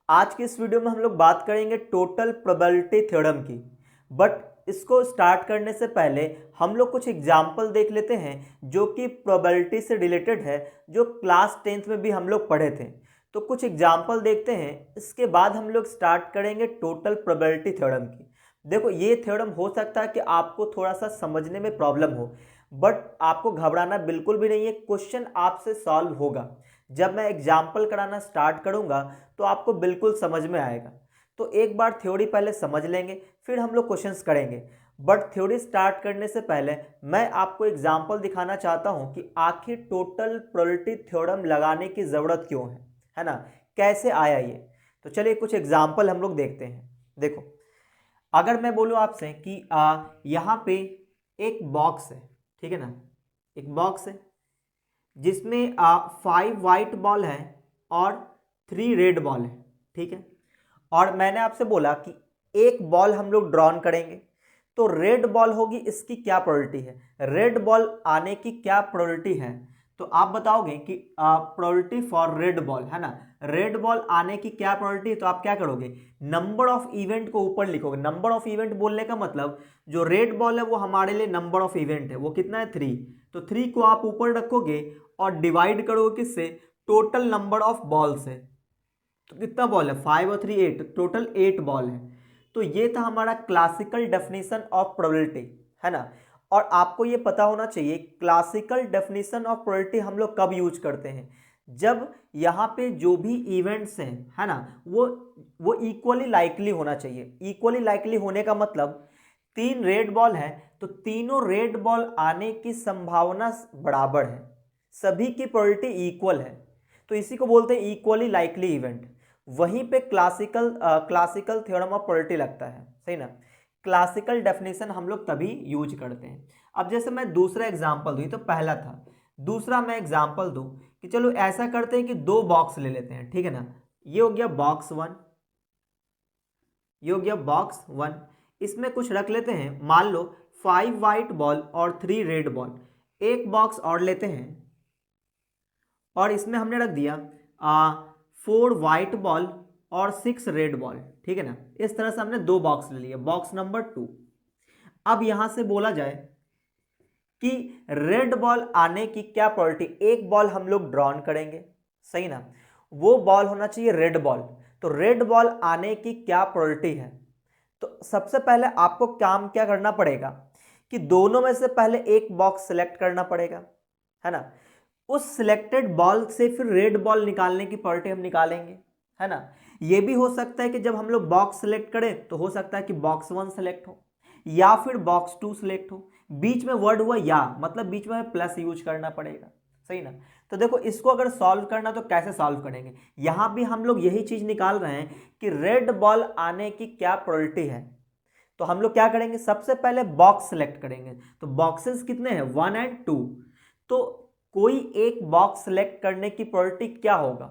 आज की इस वीडियो में हम लोग बात करेंगे टोटल प्रोबेबिलिटी थ्योरम की। बट इसको स्टार्ट करने से पहले हम लोग कुछ एग्जाम्पल देख लेते हैं जो कि प्रोबेबिलिटी से रिलेटेड है, जो क्लास 10th में भी हम लोग पढ़े थे। तो कुछ एग्जाम्पल देखते हैं, इसके बाद हम लोग स्टार्ट करेंगे टोटल प्रोबेबिलिटी थ्योरम की। देखो, ये थ्योरम हो सकता है कि आपको थोड़ा सा समझने में प्रॉब्लम हो, बट आपको घबराना बिल्कुल भी नहीं है। क्वेश्चन आपसे सॉल्व होगा। जब मैं एग्जाम्पल कराना स्टार्ट करूंगा तो आपको बिल्कुल समझ में आएगा। तो एक बार थ्योरी पहले समझ लेंगे, फिर हम लोग क्वेश्चंस करेंगे। बट थ्योरी स्टार्ट करने से पहले मैं आपको एग्जाम्पल दिखाना चाहता हूं कि आखिर टोटल प्रोबेबिलिटी थ्योरम लगाने की ज़रूरत क्यों है ना, कैसे आया ये। तो चलिए कुछ एग्जाम्पल हम लोग देखते हैं। देखो, अगर मैं बोलूँ आपसे कि यहाँ पे एक बॉक्स है, ठीक है ना, एक बॉक्स है जिसमें 5 वाइट बॉल है और 3 रेड बॉल है, ठीक है। और मैंने आपसे बोला कि एक बॉल हम लोग ड्रॉन करेंगे, तो रेड बॉल होगी, इसकी क्या प्रोबेबिलिटी है, रेड बॉल आने की क्या प्रोबेबिलिटी है। तो आप बताओगे कि प्रोबेबिलिटी फॉर रेड बॉल, है ना, रेड बॉल आने की क्या प्रोबेबिलिटी है। तो आप क्या करोगे, नंबर ऑफ इवेंट को ऊपर लिखोगे। नंबर ऑफ इवेंट बोलने का मतलब जो रेड बॉल है वो हमारे लिए नंबर ऑफ इवेंट है, वो कितना है 3। तो 3 को आप ऊपर रखोगे और डिवाइड करोगे किससे, टोटल नंबर ऑफ बॉल से। तो कितना बॉल है, 5 और 3 8, टोटल 8 बॉल है। तो ये था हमारा क्लासिकल डेफिनेशन ऑफ प्रोबेबिलिटी, है ना। और आपको ये पता होना चाहिए क्लासिकल डेफिनेशन ऑफ प्रोबेबिलिटी हम लोग कब यूज करते हैं, जब यहाँ पे जो भी इवेंट्स हैं, है ना, वो इक्वली लाइकली होना चाहिए। इक्वली लाइकली होने का मतलब 3 रेड बॉल है तो तीनों रेड बॉल आने की संभावना बराबर है, सभी की प्रोबेबिलिटी इक्वल है। तो इसी को बोलते हैं इक्वली लाइकली इवेंट। वहीं पे क्लासिकल थ्योरम ऑफ प्रोबेबिलिटी लगता है, सही ना। क्लासिकल डेफिनेशन हम लोग तभी यूज करते हैं। अब जैसे मैं दूसरा एग्जांपल दूं, तो पहला था, दूसरा मैं एग्जांपल दूं कि चलो ऐसा करते हैं कि 2 बॉक्स ले लेते हैं, ठीक है ना। ये हो गया बॉक्स 1, ये हो गया बॉक्स 1। इसमें कुछ रख लेते हैं, मान लो 5 वाइट बॉल और 3 रेड बॉल। एक बॉक्स और लेते हैं और इसमें हमने रख दिया 4 वाइट बॉल और 6 रेड बॉल, ठीक है ना। इस तरह से हमने 2 बॉक्स ले लिए, बॉक्स नंबर 2। अब यहां से बोला जाए कि रेड बॉल आने की क्या प्रोबेबिलिटी, एक बॉल हम लोग ड्रॉन करेंगे, सही ना, वो बॉल होना चाहिए रेड बॉल। तो रेड बॉल आने की क्या प्रोबेबिलिटी है। तो सबसे पहले आपको काम क्या करना पड़ेगा कि दोनों में से पहले एक बॉक्स सेलेक्ट करना पड़ेगा, है ना। उस सिलेक्टेड बॉल से फिर रेड बॉल निकालने की प्रोबेबिलिटी हम निकालेंगे, है ना। ये भी हो सकता है कि जब हम लोग बॉक्स सेलेक्ट करें तो हो सकता है कि बॉक्स 1 सेलेक्ट हो या फिर बॉक्स 2 सेलेक्ट हो। बीच में वर्ड हुआ या, मतलब बीच में प्लस यूज करना पड़ेगा, सही ना। तो देखो, इसको अगर सॉल्व करना तो कैसे सॉल्व करेंगे, यहां भी हम लोग यही चीज निकाल रहे हैं कि रेड बॉल आने की क्या प्रोबेबिलिटी है। तो हम लोग क्या करेंगे, सबसे पहले बॉक्स सेलेक्ट करेंगे। तो बॉक्सेस कितने हैं, 1 और 2। तो कोई एक बॉक्स सेलेक्ट करने की प्रोबेबिलिटी क्या होगा,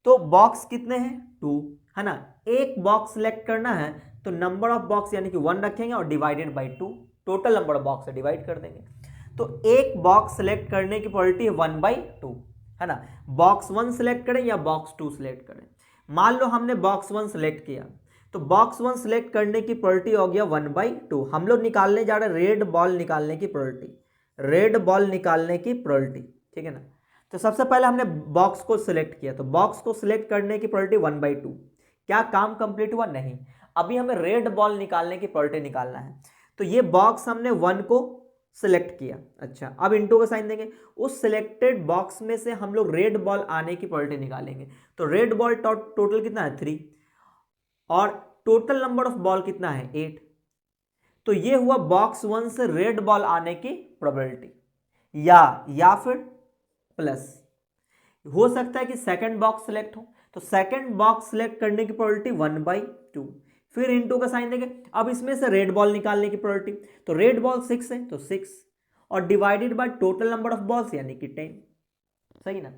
तो बॉक्स कितने हैं, 2, है ना। एक बॉक्स सेलेक्ट करना है तो नंबर ऑफ बॉक्स यानी कि 1 रखेंगे और divided by 2, total number of box से डिवाइड कर देंगे। तो एक बॉक्स सेलेक्ट करने की प्रोबेबिलिटी है 1/2, है ना। बॉक्स 1 सेलेक्ट करें या बॉक्स 2 सेलेक्ट करें। मान लो हमने बॉक्स 1 सेलेक्ट किया, तो बॉक्स 1 सेलेक्ट करने की प्रोबेबिलिटी हो गया 1/2। हम लोग निकालने जा रहे हैं रेड बॉल निकालने की प्रोबेबिलिटी, रेड बॉल निकालने की प्रोबेबिलिटी, ठीक है ना। तो सबसे पहले हमने बॉक्स को सिलेक्ट किया, तो बॉक्स को सिलेक्ट करने की प्रोबेबिलिटी 1/2। क्या काम कंप्लीट हुआ, नहीं। अभी हमें रेड बॉल निकालने की प्रोबेबिलिटी निकालना है। तो ये बॉक्स हमने 1 को सिलेक्ट किया, अच्छा, अब इंटू का साइन देंगे। उस सिलेक्टेड बॉक्स में से हम लोग रेड बॉल आने की प्रोबेबिलिटी निकालेंगे। तो रेड बॉल टोटल कितना है, 3, और टोटल नंबर ऑफ बॉल कितना है, 8। तो ये हुआ बॉक्स 1 से रेड बॉल आने की प्रोबेबिलिटी। या फिर प्लस हो सकता है कि सेकंड बॉक्स सेलेक्ट हो, तो सेकंड बॉक्स सेलेक्ट करने की प्रोबेबिलिटी 1/2, फिर इनटू का साइन देंगे। अब इसमें से रेड बॉल निकालने की प्रोबेबिलिटी, तो रेड बॉल 6 है तो 6 और divided by total number of balls यानी कि 10, सही ना।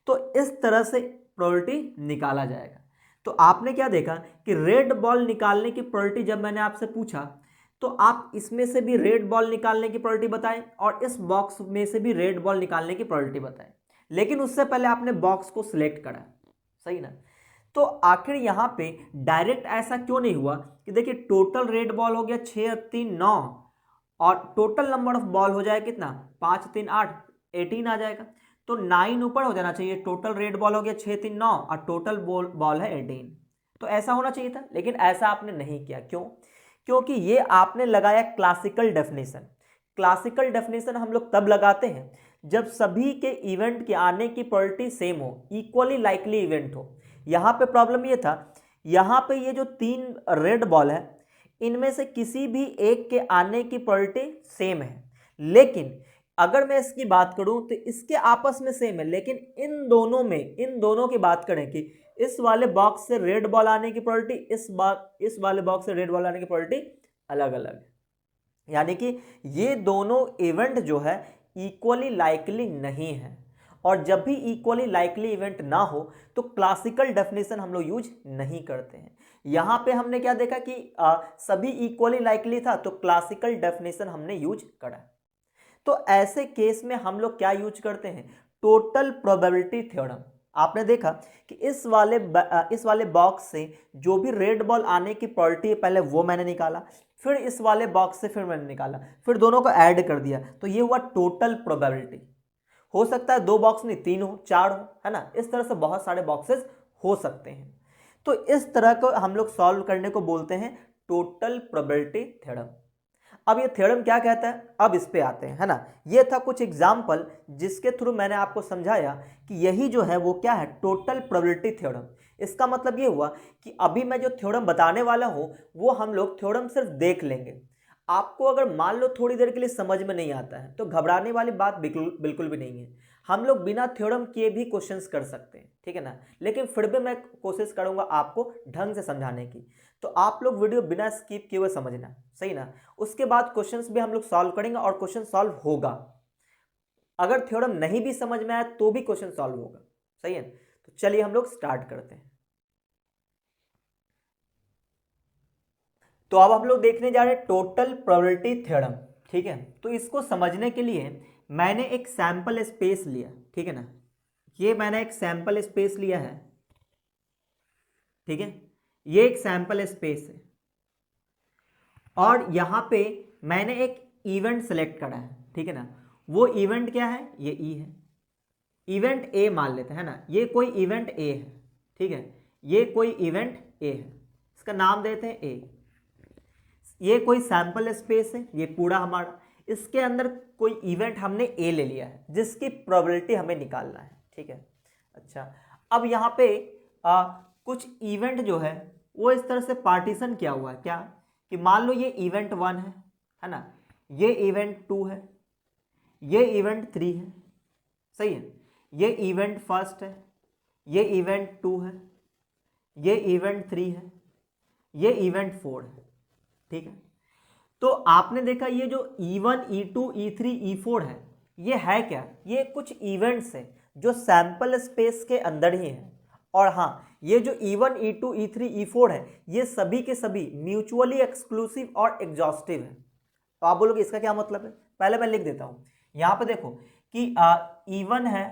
तो इस तरह से प्रोबेबिलिटी निकाला जाएगा। तो आपने क्या देखा कि रेड बॉल निकालने की प्रोबेबिलिटी जब मैंने आपसे पूछा तो आप इसमें से भी रेड बॉल निकालने की प्रोबेबिलिटी बताएं और इस बॉक्स में से भी रेड बॉल निकालने की प्रोबेबिलिटी बताएं, लेकिन उससे पहले आपने बॉक्स को सिलेक्ट करा, सही ना। तो आखिर यहाँ पे डायरेक्ट ऐसा क्यों नहीं हुआ कि देखिए टोटल रेड बॉल हो गया 6 3 9 और टोटल नंबर ऑफ बॉल हो जाए कितना 5 3 8 18 आ जाएगा। तो 9 ऊपर हो जाना चाहिए, टोटल रेड बॉल हो गया 6 3 9 और टोटल बॉल है 18। तो ऐसा होना चाहिए था, लेकिन ऐसा आपने नहीं किया। क्यों? क्योंकि ये आपने लगाया क्लासिकल डेफिनेशन। क्लासिकल डेफिनेशन हम लोग तब लगाते हैं जब सभी के इवेंट के आने की प्रोबेबिलिटी सेम हो, इक्वली लाइकली इवेंट हो। यहाँ पे प्रॉब्लम ये था, यहाँ पे ये जो 3 रेड बॉल है इनमें से किसी भी एक के आने की प्रोबेबिलिटी सेम है, लेकिन अगर मैं इसकी बात करूं तो इसके आपस में सेम है, लेकिन इन दोनों की बात करें कि इस वाले बॉक्स से रेड बॉल आने की प्रोबेबिलिटी, इस वाले बॉक्स से रेड बॉल आने की प्रोबेबिलिटी अलग अलग है। यानी कि ये दोनों इवेंट जो है इक्वली लाइकली नहीं है, और जब भी इक्वली लाइकली इवेंट ना हो तो क्लासिकल डेफिनेशन हम लोग यूज नहीं करते हैं। यहाँ पे हमने क्या देखा कि सभी इक्वली लाइकली था तो क्लासिकल डेफिनेशन हमने यूज करा। तो ऐसे केस में हम लोग क्या यूज करते हैं, टोटल प्रोबेबिलिटी थ्योरम। आपने देखा कि इस वाले बॉक्स से जो भी रेड बॉल आने की प्रोबेबिलिटी है पहले वो मैंने निकाला, फिर इस वाले बॉक्स से फिर मैंने निकाला, फिर दोनों को ऐड कर दिया, तो ये हुआ टोटल प्रोबेबिलिटी। हो सकता है 2 बॉक्स नहीं 3 हो 4 हो, है ना, इस तरह से बहुत सारे बॉक्सेस हो सकते हैं। तो इस तरह को हम लोग सॉल्व करने को बोलते हैं टोटल प्रोबेबिलिटी थ्योरम। अब ये थ्योरम क्या कहता है, अब इस पे आते हैं, है ना। ये था कुछ एग्जाम्पल जिसके थ्रू मैंने आपको समझाया कि यही जो है वो क्या है, टोटल प्रोबेबिलिटी थ्योरम। इसका मतलब ये हुआ कि अभी मैं जो थ्योरम बताने वाला हूं वो हम लोग थ्योरम सिर्फ देख लेंगे। आपको अगर मान लो थोड़ी देर के लिए समझ में नहीं आता है तो घबराने वाली बात बिल्कुल भी नहीं है। हम लोग बिना थ्योरम किए भी क्वेश्चंस कर सकते हैं, ठीक है ना, लेकिन फिर भी मैं कोशिश करूंगा आपको ढंग से समझाने की। तो आप लोग वीडियो बिना स्किप किए हुए समझना, सही ना। उसके बाद क्वेश्चंस भी हम लोग सॉल्व करेंगे और क्वेश्चन सॉल्व होगा। अगर थ्योरम नहीं भी समझ में आया तो भी क्वेश्चन सॉल्व होगा, सही है। तो चलिए हम लोग स्टार्ट करते हैं। तो अब हम लोग देखने जा रहे हैं टोटल प्रोबेबिलिटी थ्योरम, ठीक है। तो इसको समझने के लिए मैंने एक सैंपल स्पेस लिया, ठीक है ना। ये मैंने एक सैंपल स्पेस लिया है, ठीक है। ये एक सैंपल स्पेस है और यहां पे मैंने एक इवेंट सेलेक्ट करा है, ठीक है ना। वो इवेंट क्या है, ये ई है, इवेंट ए मान लेते हैं ना। ये कोई इवेंट ए है, ठीक है, ये कोई इवेंट ए है, इसका नाम देते हैं ए। ये कोई सैंपल स्पेस है, ये पूरा हमारा, इसके अंदर कोई इवेंट हमने ए ले लिया है जिसकी प्रोबेबिलिटी हमें निकालना है, ठीक है। अच्छा, अब यहाँ पे कुछ इवेंट जो है वो इस तरह से पार्टीशन किया हुआ है, क्या कि मान लो ये इवेंट 1 है ना, ये इवेंट 2 है, ये इवेंट 3 है, सही है, ये इवेंट फर्स्ट है, ये इवेंट 2 है, ये इवेंट 3 है, ये इवेंट 4 है, ठीक है। तो आपने देखा ये जो E1 E2 E3 E4 है, ये है क्या, ये कुछ इवेंट्स हैं जो सैंपल स्पेस के अंदर ही हैं। और हाँ, ये जो E1 E2 E3 E4 है ये सभी के सभी म्यूचुअली एक्सक्लूसिव और एग्जॉस्टिव है। तो आप बोलोगे इसका क्या मतलब है, पहले मैं लिख देता हूँ। यहाँ पे देखो कि E1 है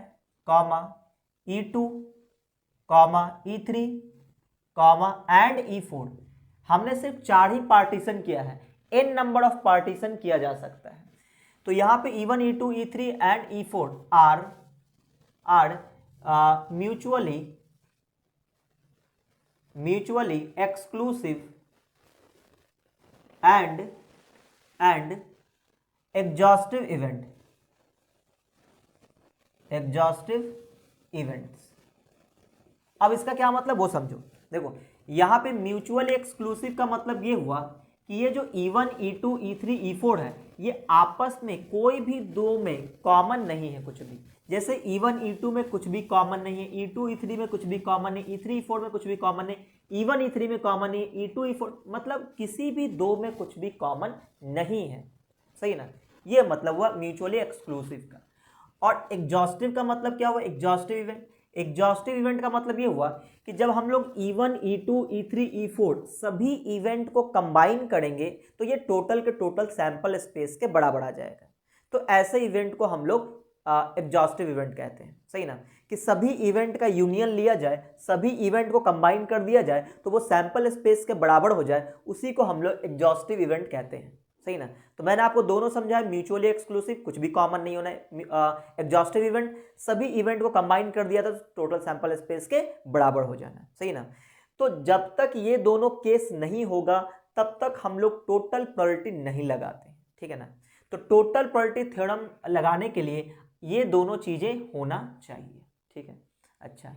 comma E2 comma E3 comma and E4, हमने सिर्फ 4 ही पार्टीशन किया है, n नंबर ऑफ पार्टीशन किया जा सकता है। तो यहाँ पे E1 E2 E3 and E4 are mutually exclusive and exhaustive events. अब इसका क्या मतलब वो समझो। देखो यहाँ पे म्यूचुअली एक्सक्लूसिव का मतलब ये हुआ कि ये जो E1 E2 E3 E4 है ये आपस में कोई भी दो में कॉमन नहीं है कुछ भी। जैसे E1 E2 में कुछ भी कॉमन नहीं है, E2 E3 में कुछ भी कॉमन नहीं, E3 E4 में कुछ भी कॉमन नहीं, E1 E3 में कॉमन नहीं, E2 E4 मतलब किसी भी दो में कुछ भी कॉमन नहीं है, सही ना। ये मतलब हुआ म्यूचुअली एक्सक्लूसिव का। और एग्जॉस्टिव का मतलब क्या हुआ, एग्जॉस्टिव इवेंट का मतलब ये हुआ कि जब हम लोग E1 E2 E3 E4 सभी इवेंट को कंबाइन करेंगे तो ये टोटल के टोटल सैंपल स्पेस के बराबर आ जाएगा। तो ऐसे इवेंट को हम लोग एग्जॉस्टिव इवेंट कहते हैं, सही ना, कि सभी इवेंट का यूनियन लिया जाए, सभी इवेंट को कंबाइन कर दिया जाए तो वो सैंपल स्पेस के बराबर हो जाए, उसी को हम लोग एग्जॉस्टिव इवेंट कहते हैं, सही ना। तो मैंने आपको दोनों समझाया, म्यूचुअली एक्सक्लूसिव, कुछ भी कॉमन नहीं होना है, एग्जॉस्टिव इवेंट, सभी इवेंट को कंबाइन कर दिया था तो टोटल सैंपल स्पेस के बराबर हो जाना, सही ना। तो जब तक ये दोनों केस नहीं होगा तब तक हम लोग टोटल प्रोबेबिलिटी नहीं लगाते, ठीक है ना। तो टोटल प्रोबेबिलिटी थ्योरम लगाने के लिए ये दोनों चीजें होना चाहिए, ठीक है। अच्छा,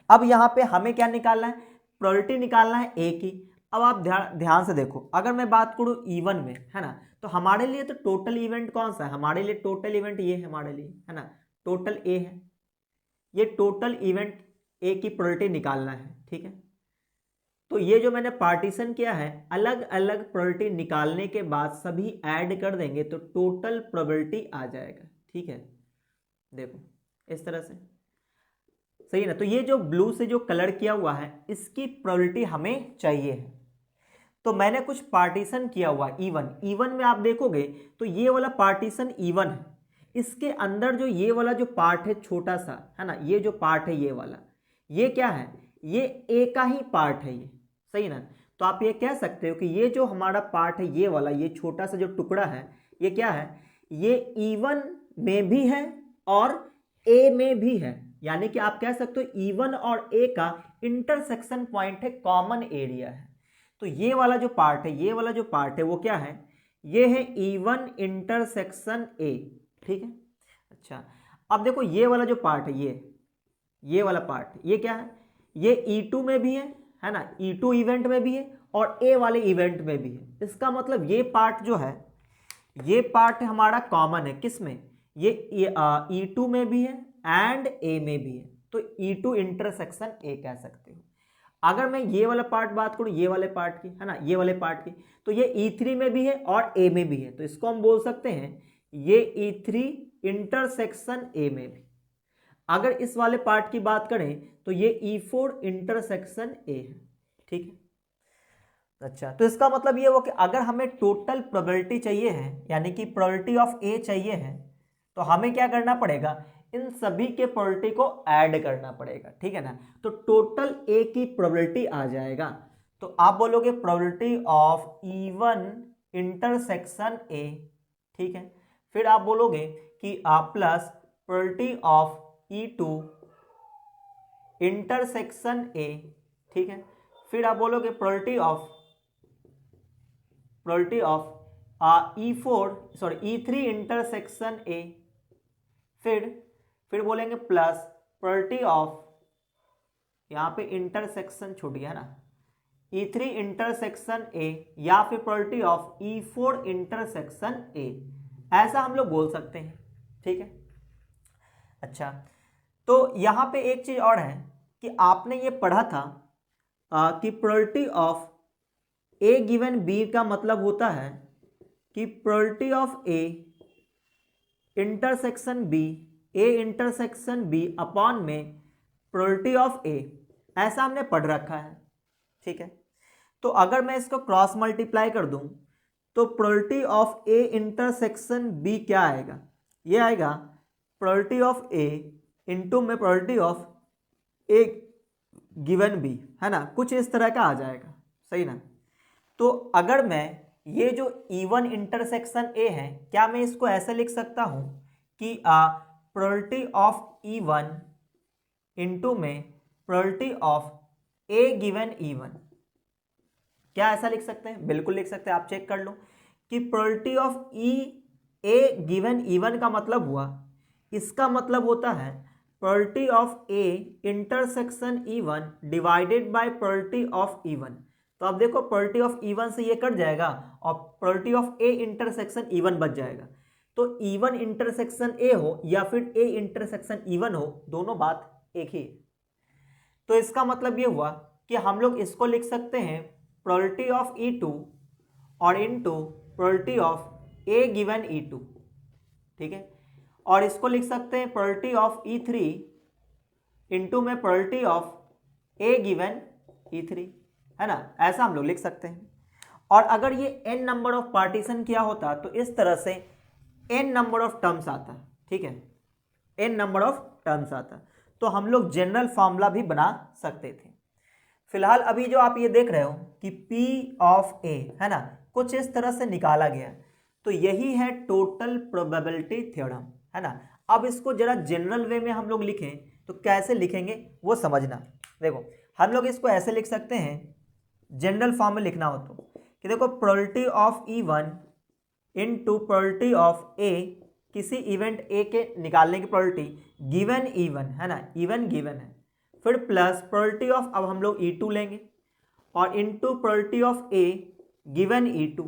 अब यहां पे हमें क्या निकालना है, प्रोबेबिलिटी निकालना है ए की। अब आप ध्यान से देखो, अगर मैं बात करूं इवन में, है ना, तो हमारे लिए तो टोटल इवेंट कौन सा है, हमारे लिए टोटल इवेंट ये है हमारे लिए, है ना, टोटल ए है, ये टोटल इवेंट ए की प्रोबेबिलिटी निकालना है, ठीक है। तो ये जो मैंने पार्टीशन किया है, अलग अलग प्रोबेबिलिटी निकालने के बाद सभी ऐड कर देंगे तो टोटल प्रोबेबिलिटी आ जाएगा, ठीक है। देखो इस तरह से, सही ना। तो ये जो ब्लू से जो कलर किया हुआ है इसकी प्रोबेबिलिटी हमें चाहिए है। तो मैंने कुछ पार्टीशन किया हुआ इवन, इवन में आप देखोगे तो ये वाला पार्टीशन इवन है, इसके अंदर जो ये वाला जो पार्ट है छोटा सा, है ना, ये जो पार्ट है ये वाला, ये क्या है, ये ए का ही पार्ट है ये, सही ना। तो आप ये कह सकते हो कि ये जो हमारा पार्ट है ये वाला, ये छोटा सा जो टुकड़ा है, ये क्या है, ये इवन में भी है और ए में भी है, यानी कि आप कह सकते हो इवन और ए का इंटरसेक्शन पॉइंट है, कॉमन एरिया है। तो ये वाला जो पार्ट है, ये वाला जो पार्ट है वो क्या है, ये है इवन इंटरसेक्शन ए, ठीक है। अच्छा, अब देखो ये वाला जो पार्ट है, ये वाला पार्ट, ये क्या है, ये E2 में भी है ना, E2 इवेंट में भी है और ए वाले इवेंट में भी है। इसका मतलब ये पार्ट जो है, ये पार्ट हमारा कॉमन है, किस में, ये E2 में भी है एंड ए में भी है, तो E2 इंटरसेक्शन ए कह सकते हो। अगर मैं ये वाला पार्ट बात करूं, ये वाले पार्ट की, है ना, ये वाले पार्ट की, तो ये E3 में भी है और ए में भी है, तो इसको हम बोल सकते हैं ये E3 इंटरसेक्शन ए में भी। अगर इस वाले पार्ट की बात करें तो ये E4 इंटरसेक्शन ए है, ठीक है। अच्छा, तो इसका मतलब ये हुआ कि अगर हमें टोटल प्रोबेबिलिटी चाहिए है, यानी कि प्रोबेबिलिटी ऑफ ए चाहिए है, तो हमें क्या करना पड़ेगा, इन सभी के प्रोबेबिलिटी को ऐड करना पड़ेगा, ठीक है ना। तो टोटल ए की प्रोबेबिलिटी आ जाएगा, तो आप बोलोगे probability of E1 intersection A, ठीक है। फिर आप बोलोगे कि आप plus probability of E2 intersection A, ठीक है। फिर आप बोलोगे probability of E3 intersection A, फिर बोलेंगे प्लस प्रोबेबिलिटी ऑफ, यहाँ पे इंटरसेक्शन छूट गया ना, E3 इंटरसेक्शन ए, या फिर probability of E4 intersection A, ऐसा हम लोग बोल सकते हैं, ठीक है। अच्छा, तो यहाँ पे एक चीज और है कि आपने ये पढ़ा था कि probability of A given B का मतलब होता है कि probability of A intersection B, A intersection B upon में प्रोबेबिलिटी ऑफ ए, ऐसा हमने पढ़ रखा है, ठीक है। तो अगर मैं इसको क्रॉस मल्टीप्लाई कर दूं तो probability of A intersection B क्या आएगा, ये आएगा प्रोबेबिलिटी ऑफ ए इंटू में probability of A given B, है ना, कुछ इस तरह का आ जाएगा, सही ना। तो अगर मैं ये जो E1 इंटरसेक्शन ए है, क्या मैं इसको ऐसे लिख सकता हूं कि प्रोबेबिलिटी ऑफ E1 इंटू में probability of A given E1, क्या ऐसा लिख सकते हैं, बिल्कुल लिख सकते हैं। आप चेक कर लो कि probability of A given E1 का मतलब हुआ, इसका मतलब होता है probability of A intersection E1 divided by probability of E1। तो अब देखो प्रोबेबिलिटी ऑफ E1 से ये कट जाएगा और probability of A intersection E1 बच जाएगा। तो E1 इंटरसेक्शन ए हो या फिर ए इंटरसेक्शन E1 हो, दोनों बात एक ही है। तो इसका मतलब ये हुआ कि हम लोग इसको लिख सकते हैं प्रोबेबिलिटी ऑफ E2 और into probability of A given E2, ठीक है। और इसको लिख सकते हैं प्रोबेबिलिटी ऑफ E3 इंटू में probability of A given E3, है ना, ऐसा हम लोग लिख सकते हैं। और अगर ये n नंबर ऑफ पार्टीशन किया होता तो इस तरह से n नंबर ऑफ टर्म्स आता, ठीक है, n नंबर ऑफ टर्म्स आता, तो हम लोग जनरल फार्मूला भी बना सकते थे। फिलहाल अभी जो आप ये देख रहे हो कि P ऑफ A है ना, कुछ इस तरह से निकाला गया, तो यही है टोटल प्रोबेबिलिटी थ्योरम, है ना। अब इसको जरा जनरल वे में हम लोग लिखें तो कैसे लिखेंगे वो समझना। देखो हम लोग इसको ऐसे लिख सकते हैं, जनरल फॉर्म में लिखना हो तो, कि देखो probability of E1 into probability of A, किसी इवेंट A के निकालने की प्रोबेबिलिटी गिवन E1 है ना, इवन गिवन है, फिर प्लस प्रोबेबिलिटी ऑफ, अब हम लोग E2 लेंगे और into probability of A given E2,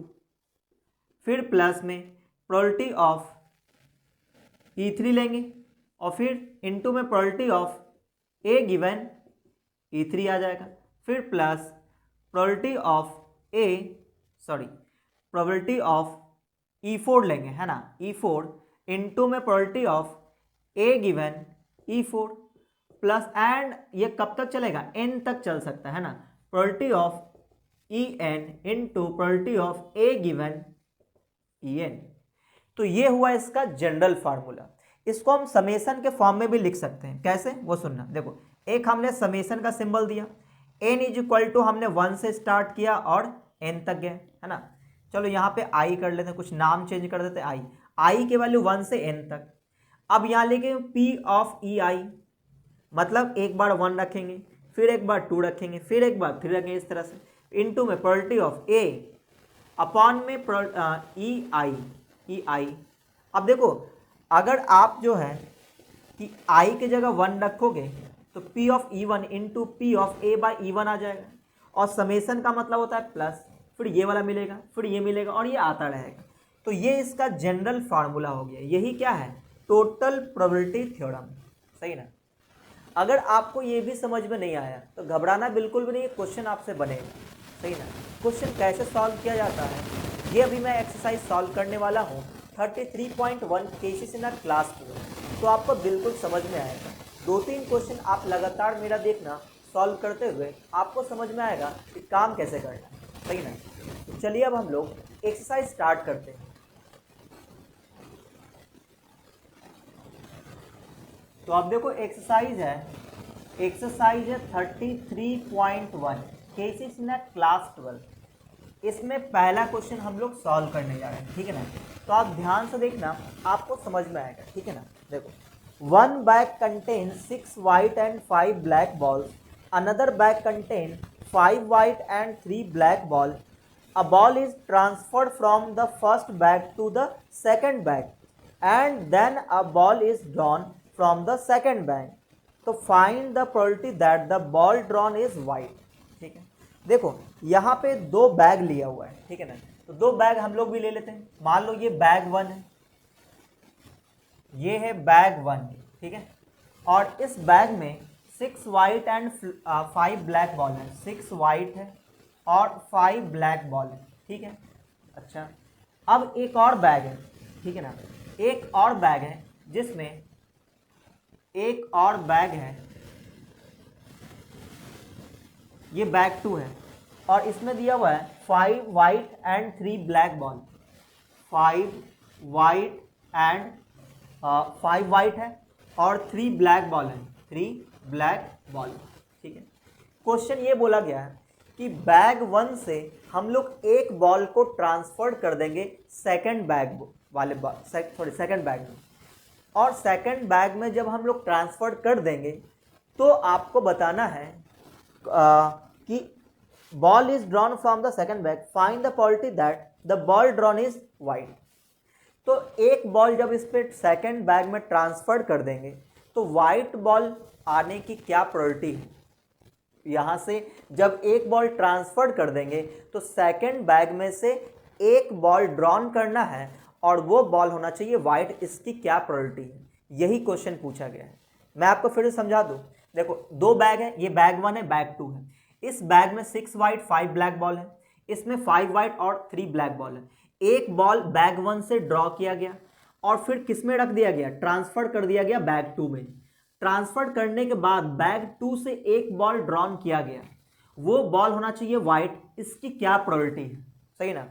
फिर प्लस में प्रोबेबिलिटी ऑफ E3 लेंगे और फिर इनटू में probability of A given E3 आ जाएगा, फिर प्लस प्रोबेबिलिटी ऑफ E4 लेंगे, है ना, E4 इनटू में probability of A given E4 plus, and ये कब तक चलेगा, n तक चल सकता है ना, probability of En into probability of A given En। तो ये हुआ इसका जनरल फार्मूला। इसको हम समेशन के फॉर्म में भी लिख सकते हैं, कैसे वो सुनना। देखो एक हमने समेशन का सिंबल दिया, n इज इक्वल टू हमने 1 से स्टार्ट किया और n तक गए, है ना। चलो यहाँ पे i कर लेते हैं, कुछ नाम चेंज कर देते हैं, i की वैल्यू 1 से n तक। अब यहाँ लेके P ऑफ ei, मतलब एक बार 1 रखेंगे, फिर एक बार 2 रखेंगे, फिर एक बार 3 रखेंगे, इस तरह से, इनटू में प्रोबेबिलिटी ऑफ a अपॉन में ei। अब देखो अगर आप जो है कि i की जगह 1 रखोगे तो P of E1 into P of A by E1 आ जाएगा, और समेशन का मतलब होता है प्लस, फिर ये वाला मिलेगा, फिर ये मिलेगा, और ये आता रहेगा। तो ये इसका जनरल फार्मूला हो गया, यही क्या है, टोटल प्रोबेबिलिटी थ्योरम, सही ना। अगर आपको ये भी समझ में नहीं आया तो घबराना बिल्कुल भी नहीं, क्वेश्चन आपसे बनेगा, सही ना। क्वेश्चन कैसे सॉल्व किया जाता है ये अभी मैं एक्सरसाइज सॉल्व करने वाला हूँ 33.1 केसेस इन क्लास 4, तो आपको बिल्कुल समझ में आएगा। 2-3 क्वेश्चन आप लगातार मेरा देखना, सॉल्व करते हुए आपको समझ में आएगा कि काम कैसे करना है, सही ना। तो चलिए अब हम लोग एक्सरसाइज स्टार्ट करते हैं। तो आप देखो एक्सरसाइज है 33.1 केसेस इन क्लास 12। इसमें पहला क्वेश्चन हम लोग सॉल्व करने जा रहे हैं, ठीक है ना। तो आप ध्यान से देखना, आपको समझ में आएगा, ठीक है ना। देखो 1 bag contains 6 white and 5 black balls. Another bag contains 5 white and 3 black balls. A ball is transferred from the first bag to the second bag, and then a ball is drawn from the second bag. तो find the probability that the ball drawn is white, ठीक है। देखो यहाँ पे 2 bag लिया हुआ है, ठीक है ना। तो 2 बैग हम लोग भी ले लेते हैं, मान लो ये बैग 1 है, ये है बैग 1, ठीक है। और इस बैग में 6 वाइट एंड 5 ब्लैक बॉल है, 6 वाइट है और 5 ब्लैक बॉल है, ठीक है। अच्छा अब एक और बैग है, ठीक है ना, एक और बैग है जिसमें एक और बैग है, ये बैग 2 है, और इसमें दिया हुआ है 5 white and 3 black ball, 5 white and 5 white है और 3 ब्लैक बॉल है, 3 ब्लैक बॉल, ठीक है। क्वेश्चन ये बोला गया है कि बैग 1 से हम लोग एक बॉल को ट्रांसफर कर देंगे सेकंड बैग वाले सेकंड बैग में, और सेकंड बैग में जब हम लोग ट्रांसफर कर देंगे तो आपको बताना है कि ball is drawn from the second bag, find the probability that the ball drawn is white. तो एक बॉल जब इस पे सेकंड बैग में ट्रांसफर कर देंगे तो वाइट बॉल आने की क्या प्रोबेबिलिटी है। यहाँ से जब एक बॉल ट्रांसफर कर देंगे तो सेकंड बैग में से एक बॉल ड्रॉन करना है और वो बॉल होना चाहिए वाइट, इसकी क्या प्रोबेबिलिटी है, यही क्वेश्चन पूछा गया है। मैं आपको फिर से समझा दूँ। देखो 2 बैग है, ये बैग 1 है, बैग 2 है। इस बैग में 6 वाइट 5 ब्लैक बॉल है, इसमें 5 वाइट और 3 ब्लैक बॉल है। एक बॉल बैग 1 से ड्रॉ किया गया और फिर किस में रख दिया गया, ट्रांसफर कर दिया गया बैग 2 में। ट्रांसफर करने के बाद बैग 2 से एक बॉल ड्रॉन किया गया, वो बॉल होना चाहिए वाइट, इसकी क्या प्रोबेबिलिटी है, सही ना।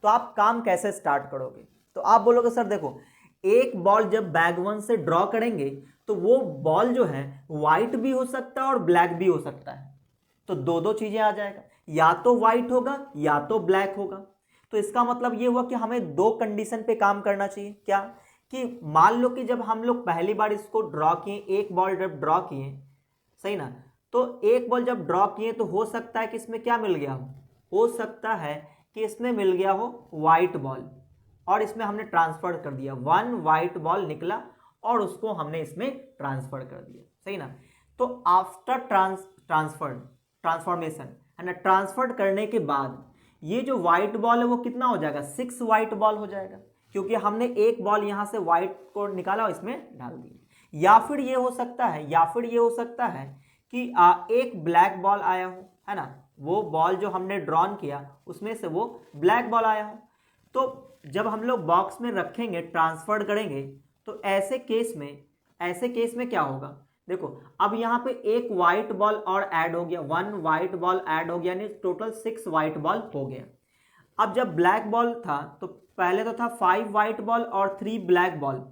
तो आप काम कैसे स्टार्ट करोगे, तो आप बोलोगे सर देखो एक बॉल जब बैग 1 से ड्रॉ करेंगे तो वो बॉल जो है वाइट भी हो सकता है और ब्लैक भी हो सकता है। तो दो दो चीजें आ जाएगा, या तो वाइट होगा या तो ब्लैक होगा। तो इसका मतलब ये हुआ कि हमें दो कंडीशन पे काम करना चाहिए। क्या कि मान लो कि जब हम लोग पहली बार इसको ड्रॉ किए, एक बॉल जब ड्रॉ किए, सही ना, तो एक बॉल जब ड्रॉ किए तो हो सकता है कि इसमें क्या मिल गया हो सकता है कि इसमें मिल गया हो वाइट बॉल, और इसमें हमने ट्रांसफर कर दिया, 1 वाइट बॉल निकला और उसको हमने इसमें ट्रांसफर कर दिया, सही ना। तो आफ्टर ट्रांसफॉर्मेशन है ना, ट्रांसफर करने के बाद ये जो व्हाइट बॉल है वो कितना हो जाएगा, 6 व्हाइट बॉल हो जाएगा, क्योंकि हमने एक बॉल यहां से व्हाइट को निकाला और इसमें डाल दिया। या फिर ये हो सकता है कि एक ब्लैक बॉल आया हो, है ना, वो बॉल जो हमने ड्रॉन किया उसमें से वो ब्लैक बॉल आया हो। तो जब हम लोग बॉक्स में रखेंगे, ट्रांसफर करेंगे, तो ऐसे केस में क्या होगा, देखो अब यहाँ पे एक व्हाइट बॉल और ऐड हो गया, 1 व्हाइट बॉल ऐड हो गया, यानी टोटल 6 व्हाइट बॉल हो गया। अब जब ब्लैक बॉल था तो पहले तो था 5 व्हाइट बॉल और 3 ब्लैक बॉल।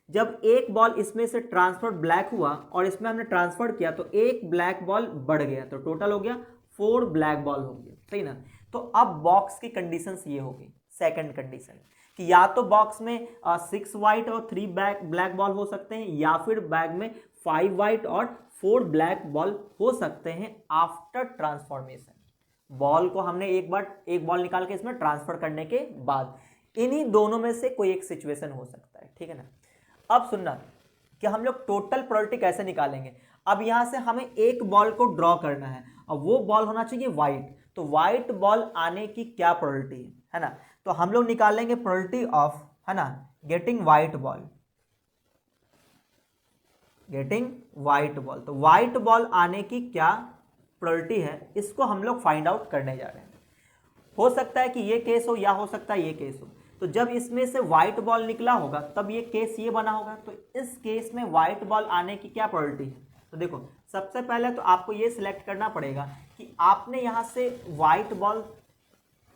जब एक बॉल इसमें से ट्रांसफर ब्लैक हुआ और इसमें हमने ट्रांसफर किया तो एक ब्लैक बॉल बढ़ गया, तो टोटल हो गया 4 ब्लैक बॉल हो गया, सही ना। तो अब बॉक्स की कंडीशंस ये हो गई। सेकंड कंडीशन कि या तो बॉक्स में 6 व्हाइट और 3 ब्लैक बॉल हो सकते हैं, या फिर बैग में 5 व्हाइट और 4 ब्लैक बॉल हो सकते हैं आफ्टर ट्रांसफॉर्मेशन। बॉल को हमने एक बॉल निकाल के इसमें ट्रांसफर करने के बाद इन्हीं दोनों में से कोई एक सिचुएशन हो सकता है, ठीक है ना। अब सुनना कि हम लोग टोटल प्रोबेबिलिटी कैसे निकालेंगे। अब यहां से हमें एक बॉल को ड्रॉ करना है, अब वो बॉल होना चाहिए व्हाइट, तो व्हाइट बॉल आने की क्या प्रोबेबिलिटी है ना, तो हम लोग निकालेंगे प्रोबेबिलिटी ऑफ, है ना, गेटिंग व्हाइट बॉल। तो व्हाइट बॉल आने की क्या प्रोबेबिलिटी है, इसको हम लोग फाइंड आउट करने जा रहे हैं। हो सकता है कि ये केस हो या हो सकता है ये केस हो। तो जब इसमें से व्हाइट बॉल निकला होगा तब ये केस ये बना होगा, तो इस केस में व्हाइट बॉल आने की क्या प्रोबेबिलिटी है। तो देखो सबसे पहले तो आपको ये सिलेक्ट करना पड़ेगा कि आपने यहाँ से व्हाइट बॉल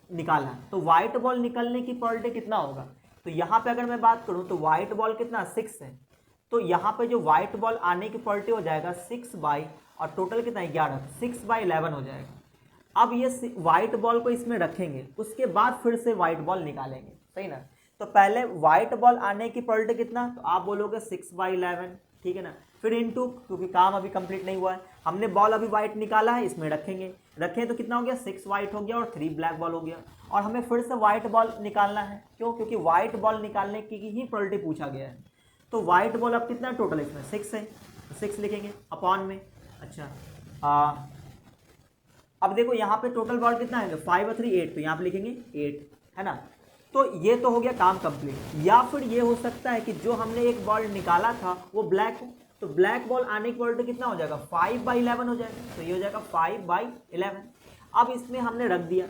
निकाला, तो व्हाइट बॉल निकलने की प्रोबेबिलिटी कितना होगा। तो यहाँ पे अगर मैं बात करूँ तो व्हाइट बॉल कितना 6 है, तो यहाँ पे जो व्हाइट बॉल आने की प्रोबेबिलिटी हो जाएगा 6 बाई, और टोटल कितना 11, 6/11 हो जाएगा। अब ये व्हाइट बॉल को इसमें रखेंगे, उसके बाद फिर से व्हाइट बॉल निकालेंगे, सही ना। तो पहले व्हाइट बॉल आने की प्रोबेबिलिटी कितना, तो आप बोलोगे 6/11, ठीक है ना। फिर इनटू, क्योंकि काम अभी कंप्लीट नहीं हुआ है, हमने बॉल अभी व्हाइट निकाला है, इसमें रखें तो कितना हो गया 6 व्हाइट हो गया और 3 ब्लैक बॉल हो गया। और हमें फिर से व्हाइट बॉल निकालना है, क्यों, क्योंकि व्हाइट बॉल निकालने की ही प्रोबेबिलिटी पूछा गया है। तो व्हाइट बॉल अब कितना टोटल इसमें 6 है, तो 6 लिखेंगे अपॉन में। अच्छा अब देखो यहाँ पे टोटल बॉल कितना है, 5 और 3 8, तो यहाँ पे लिखेंगे 8, है ना। तो ये तो हो गया काम कंप्लीट। या फिर ये हो सकता है कि जो हमने एक बॉल निकाला था वो ब्लैक हो, तो ब्लैक बॉल आने की प्रोबेबिलिटी कितना हो जाएगा 5/11 हो जाएगा, तो ये हो जाएगा 5/11। अब इसमें हमने रख दिया,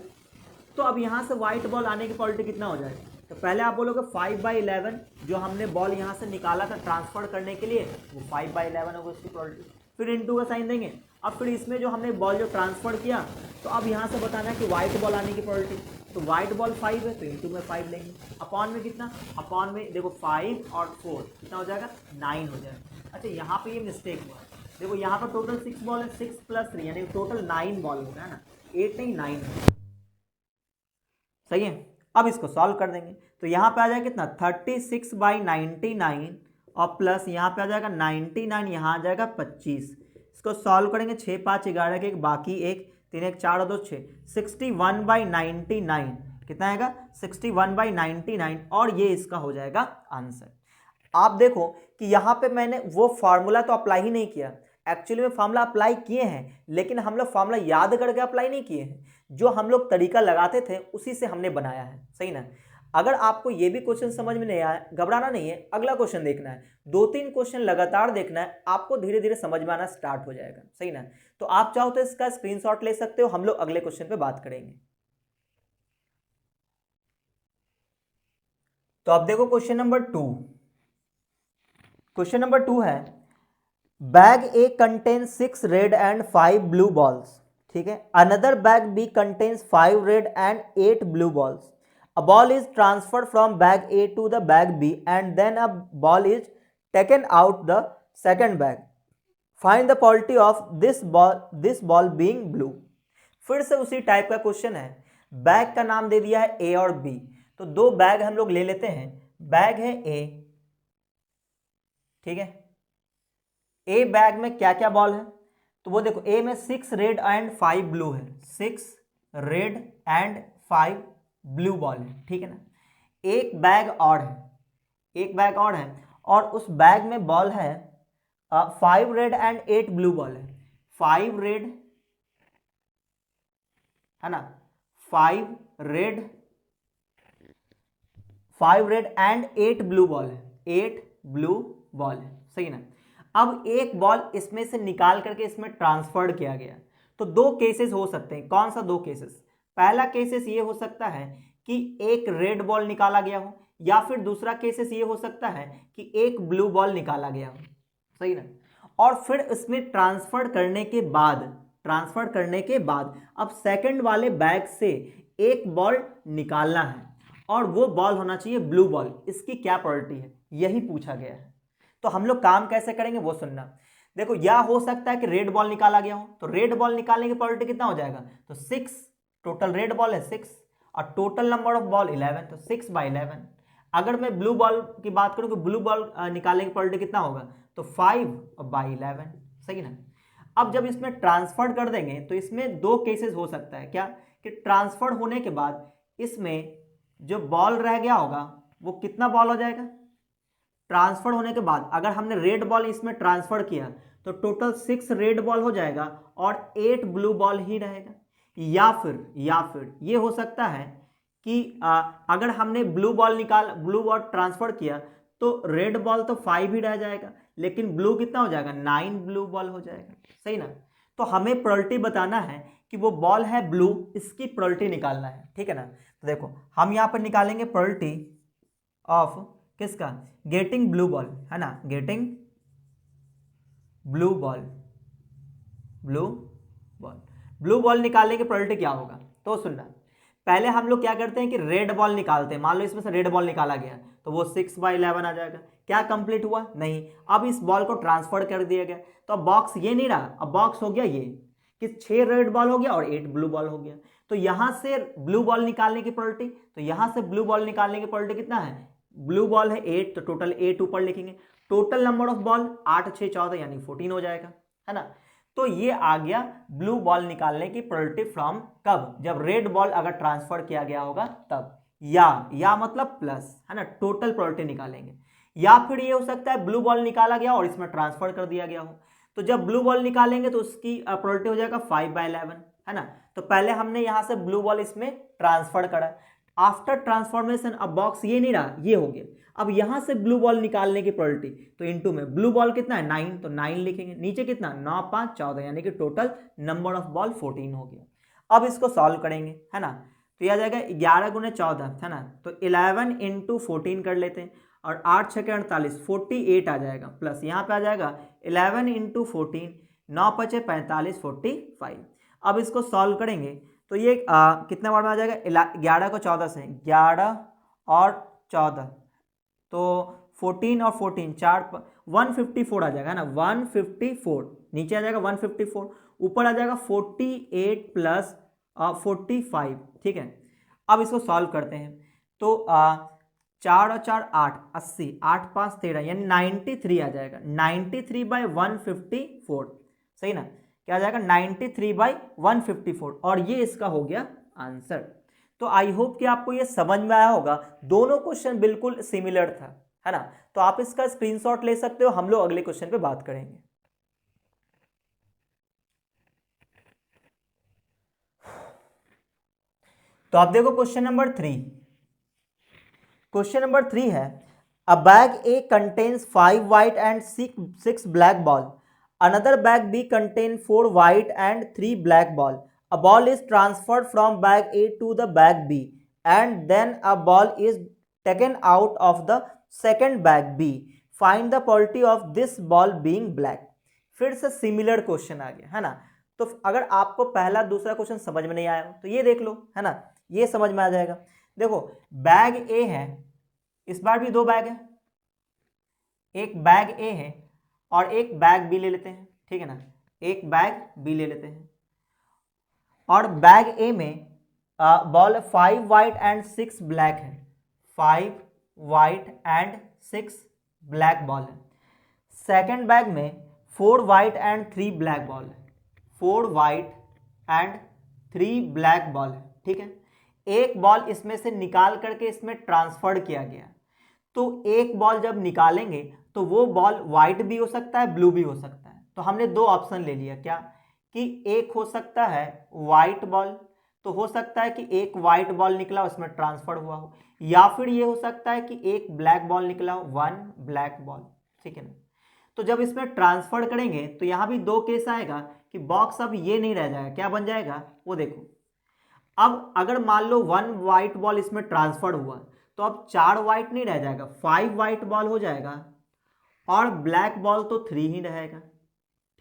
तो अब यहाँ से व्हाइट बॉल आने की प्रोबेबिलिटी कितना हो जाएगा, तो पहले आप बोलोगे 5/11, जो हमने बॉल यहाँ से निकाला था ट्रांसफर करने के लिए वो 5/11 होगा उसकी प्रोबेबिलिटी, फिर इनटू का साइन देंगे। अब फिर इसमें जो हमने बॉल जो ट्रांसफर किया, तो अब यहाँ से बताना है कि व्हाइट बॉल आने की प्रोबेबिलिटी, तो व्हाइट बॉल 5 है तो इनटू में 5 लेंगे, अपॉन में कितना, अपॉन में देखो 5 और 4 कितना हो जाएगा 9 हो जाएगा। अच्छा यहाँ पे ये मिस्टेक हुआ, देखो यहाँ पर टोटल 6 बॉल है, 6 + 3 यानी टोटल 9 बॉल होगा, है ना, 8 नहीं 9 है, सही है। अब इसको सॉल्व कर देंगे, तो यहाँ पे आ जाएगा कितना 36/99 और प्लस यहाँ पे आ जाएगा 99, यहाँ आ जाएगा 25। इसको सॉल्व करेंगे, 6 5 11 के एक बाकी एक 3 1 4 और 2 6, 61/99 कितना आएगा 61/99, और ये इसका हो जाएगा आंसर। आप देखो कि यहाँ पे मैंने वो फार्मूला तो अप्लाई ही नहीं किया, एक्चुअली में फार्मूला अप्लाई किए हैं, लेकिन हम लोग फार्मूला याद करके अप्लाई नहीं किए हैं, जो हम लोग तरीका लगाते थे उसी से हमने बनाया है, सही ना। अगर आपको ये भी क्वेश्चन समझ में नहीं आया, घबराना नहीं है, अगला क्वेश्चन देखना है, 2-3 क्वेश्चन लगातार देखना है, आपको धीरे धीरे समझ में आना स्टार्ट हो जाएगा, सही ना। तो आप चाहो तो इसका स्क्रीनशॉट ले सकते हो, हम लोग अगले क्वेश्चन पे बात करेंगे। तो अब देखो क्वेश्चन नंबर 2। क्वेश्चन नंबर 2 है, bag A contains 6 red and 5 blue balls, ठीक है। Another bag B contains 5 red and 8 blue balls. A ball is transferred from bag A to the bag B and then a ball is taken out the second bag. Find the probability of this ball being blue. फिर से उसी type का question है। Bag का नाम दे दिया है ए और बी, तो दो बैग हम लोग ले लेते हैं। बैग है ए, ठीक है। ए बैग में क्या क्या बॉल है, तो वो देखो ए में 6 रेड एंड 5 ब्लू है, 6 रेड एंड 5 ब्लू बॉल है, ठीक है ना। एक बैग और है, एक बैग और है, और उस बैग में बॉल है 5 रेड एंड 8 ब्लू बॉल है। 5 रेड है ना, 5 रेड एंड 8 ब्लू बॉल है, 8 ब्लू बॉल है, सही ना। अब एक बॉल इसमें से निकाल करके इसमें ट्रांसफर्ड किया गया, तो दो केसेस हो सकते हैं। कौन सा दो केसेस? पहला केसेस ये हो सकता है कि एक रेड बॉल निकाला गया हो, या फिर दूसरा केसेस ये हो सकता है कि एक ब्लू बॉल निकाला गया हो, सही ना। और फिर इसमें ट्रांसफर करने के बाद अब सेकंड वाले बैग से एक बॉल निकालना है, और वो बॉल होना चाहिए ब्लू बॉल। इसकी क्या प्रोबेबिलिटी है, यही पूछा गया है। तो हम लोग काम कैसे करेंगे वो सुनना। देखो, या हो सकता है कि रेड बॉल निकाला गया हो, तो रेड बॉल निकालने की प्रोबेबिलिटी कितना हो जाएगा, तो 6, टोटल रेड बॉल है 6 और टोटल नंबर ऑफ बॉल 11, तो 6/11। अगर मैं ब्लू बॉल की बात करूं कि ब्लू बॉल निकालने की प्रोबेबिलिटी कितना होगा, तो 5/11, सही ना। अब जब इसमें ट्रांसफर कर देंगे तो इसमें दो केसेस हो सकता है। क्या कि ट्रांसफर होने के बाद इसमें जो बॉल रह गया होगा वो कितना बॉल हो जाएगा, ट्रांसफर होने के बाद अगर हमने रेड बॉल इसमें ट्रांसफर किया तो टोटल 6 रेड बॉल हो जाएगा और 8 ब्लू बॉल ही रहेगा। या फिर ये हो सकता है कि अगर हमने ब्लू बॉल ट्रांसफर किया तो रेड बॉल तो 5 ही रह जाएगा, लेकिन ब्लू कितना हो जाएगा, 9 ब्लू बॉल हो जाएगा, सही ना। तो हमें प्रोबेबिलिटी बताना है कि वो बॉल है ब्लू, इसकी प्रोबेबिलिटी निकालना है, ठीक है ना। तो देखो, हम यहाँ पर निकालेंगे प्रोबेबिलिटी ऑफ किसका, गेटिंग ब्लू बॉल, है ना, गेटिंग ब्लू बॉल निकालने की प्रोबेबिलिटी क्या होगा, तो सुनना। पहले हम लोग क्या करते हैं कि रेड बॉल निकालते हैं। मान लो इसमें से रेड बॉल निकाला गया तो वो 6/11 आ जाएगा। क्या कंप्लीट हुआ, नहीं। अब इस बॉल को ट्रांसफर कर दिया गया, तो अब बॉक्स ये नहीं रहा, अब बॉक्स हो गया ये कि 6 रेड बॉल हो गया और 8 ब्लू बॉल हो गया। तो यहां से ब्लू बॉल निकालने की प्रोबेबिलिटी, तो यहां से ब्लू बॉल निकालने की प्रोबेबिलिटी कितना है, ब्लू बॉल है 8, तो टोटल 8 ऊपर लिखेंगे। टोटल नंबर ऑफ बॉल 8 6 14 यानी 14 हो जाएगा, है ना। तो ये आ गया ब्लू बॉल निकालने की प्रोबेबिलिटी फ्रॉम कब, जब रेड बॉल अगर ट्रांसफर किया गया होगा तब। या मतलब प्लस, है ना, टोटल प्रोबेबिलिटी निकालेंगे। या फिर ये हो सकता है ब्लू बॉल निकाला गया और इसमें ट्रांसफर कर दिया गया हो, तो जब ब्लू बॉल निकालेंगे तो उसकी प्रोबेबिलिटी हो जाएगा 5/11, है ना। तो पहले हमने यहां से ब्लू बॉल इसमें ट्रांसफर करा, आफ्टर ट्रांसफॉर्मेशन अब बॉक्स ये नहीं रहा, ये हो गया। अब यहां से ब्लू बॉल निकालने की प्रोबेबिलिटी, तो इनटू में ब्लू बॉल कितना है 9, तो 9 लिखेंगे। नीचे कितना, 9 5 14 यानी कि टोटल नंबर ऑफ बॉल 14 हो गया। अब इसको सॉल्व करेंगे, है ना। तो यह आ जाएगा 11 × 14, है ना। तो 11 × 14 कर लेते हैं, और 8 6 48 48 आ जाएगा, प्लस यहाँ पे आ जाएगा 11 × 14, 9 5 45 45। अब इसको सॉल्व करेंगे तो ये कितना बार में आ जाएगा, 11 को 14 से, 11 और 14, तो 14 और 14 4 154 आ जाएगा, है ना, 154। नीचे आ जाएगा 154, ऊपर आ जाएगा 48 प्लस 45, ठीक है। अब इसको सॉल्व करते हैं, तो 4 और 4 8 80, 8 5 13 यानी 93 आ जाएगा। 93/154, सही ना। क्या आ जाएगा, 93/154, और ये इसका हो गया आंसर। तो आई होप कि आपको ये समझ में आया होगा। दोनों क्वेश्चन बिल्कुल सिमिलर था, है ना। तो आप इसका स्क्रीनशॉट ले सकते हो, हम लोग अगले क्वेश्चन पे बात करेंगे। तो आप देखो क्वेश्चन नंबर 3। क्वेश्चन नंबर 3 है, अ bag A contains 5 white and 6 black ball, another bag B contain 4 white and 3 black ball. A ball is transferred from bag A to the bag B and then a ball is taken out of the second bag B. Find the probability of this ball being black. फिर से similar question आ गया, है ना। तो अगर आपको पहला दूसरा क्वेश्चन समझ में नहीं आया तो ये देख लो, है ना, ये समझ में आ जाएगा। देखो बैग ए है, इस बार भी 2 बैग है, एक बैग ए है और एक बैग बी ले लेते हैं, ठीक है ना, एक बैग बी ले लेते हैं। और बैग ए में बॉल 5 वाइट एंड 6 ब्लैक है, 5 वाइट एंड 6 ब्लैक बॉल है। सेकेंड बैग में 4 वाइट एंड 3 ब्लैक बॉल है, 4 वाइट एंड 3 ब्लैक बॉल है, ठीक है। एक बॉल इसमें से निकाल करके इसमें ट्रांसफर किया गया, तो एक बॉल जब निकालेंगे तो वो बॉल वाइट भी हो सकता है, ब्लू भी हो सकता है। तो हमने 2 ऑप्शन ले लिया, क्या कि एक हो सकता है वाइट बॉल, तो हो सकता है कि एक वाइट बॉल निकला उसमें ट्रांसफर हुआ हो, या फिर ये हो सकता है कि एक ब्लैक बॉल निकला हो, 1 ब्लैक बॉल, ठीक है ना। तो जब इसमें ट्रांसफर करेंगे तो यहाँ भी 2 केस आएगा कि बॉक्स अब ये नहीं रह जाएगा, क्या बन जाएगा वो देखो। अब अगर मान लो 1 वाइट बॉल इसमें ट्रांसफर हुआ तो अब 4 वाइट नहीं रह जाएगा, 5 वाइट बॉल हो जाएगा और ब्लैक बॉल तो 3 ही रहेगा,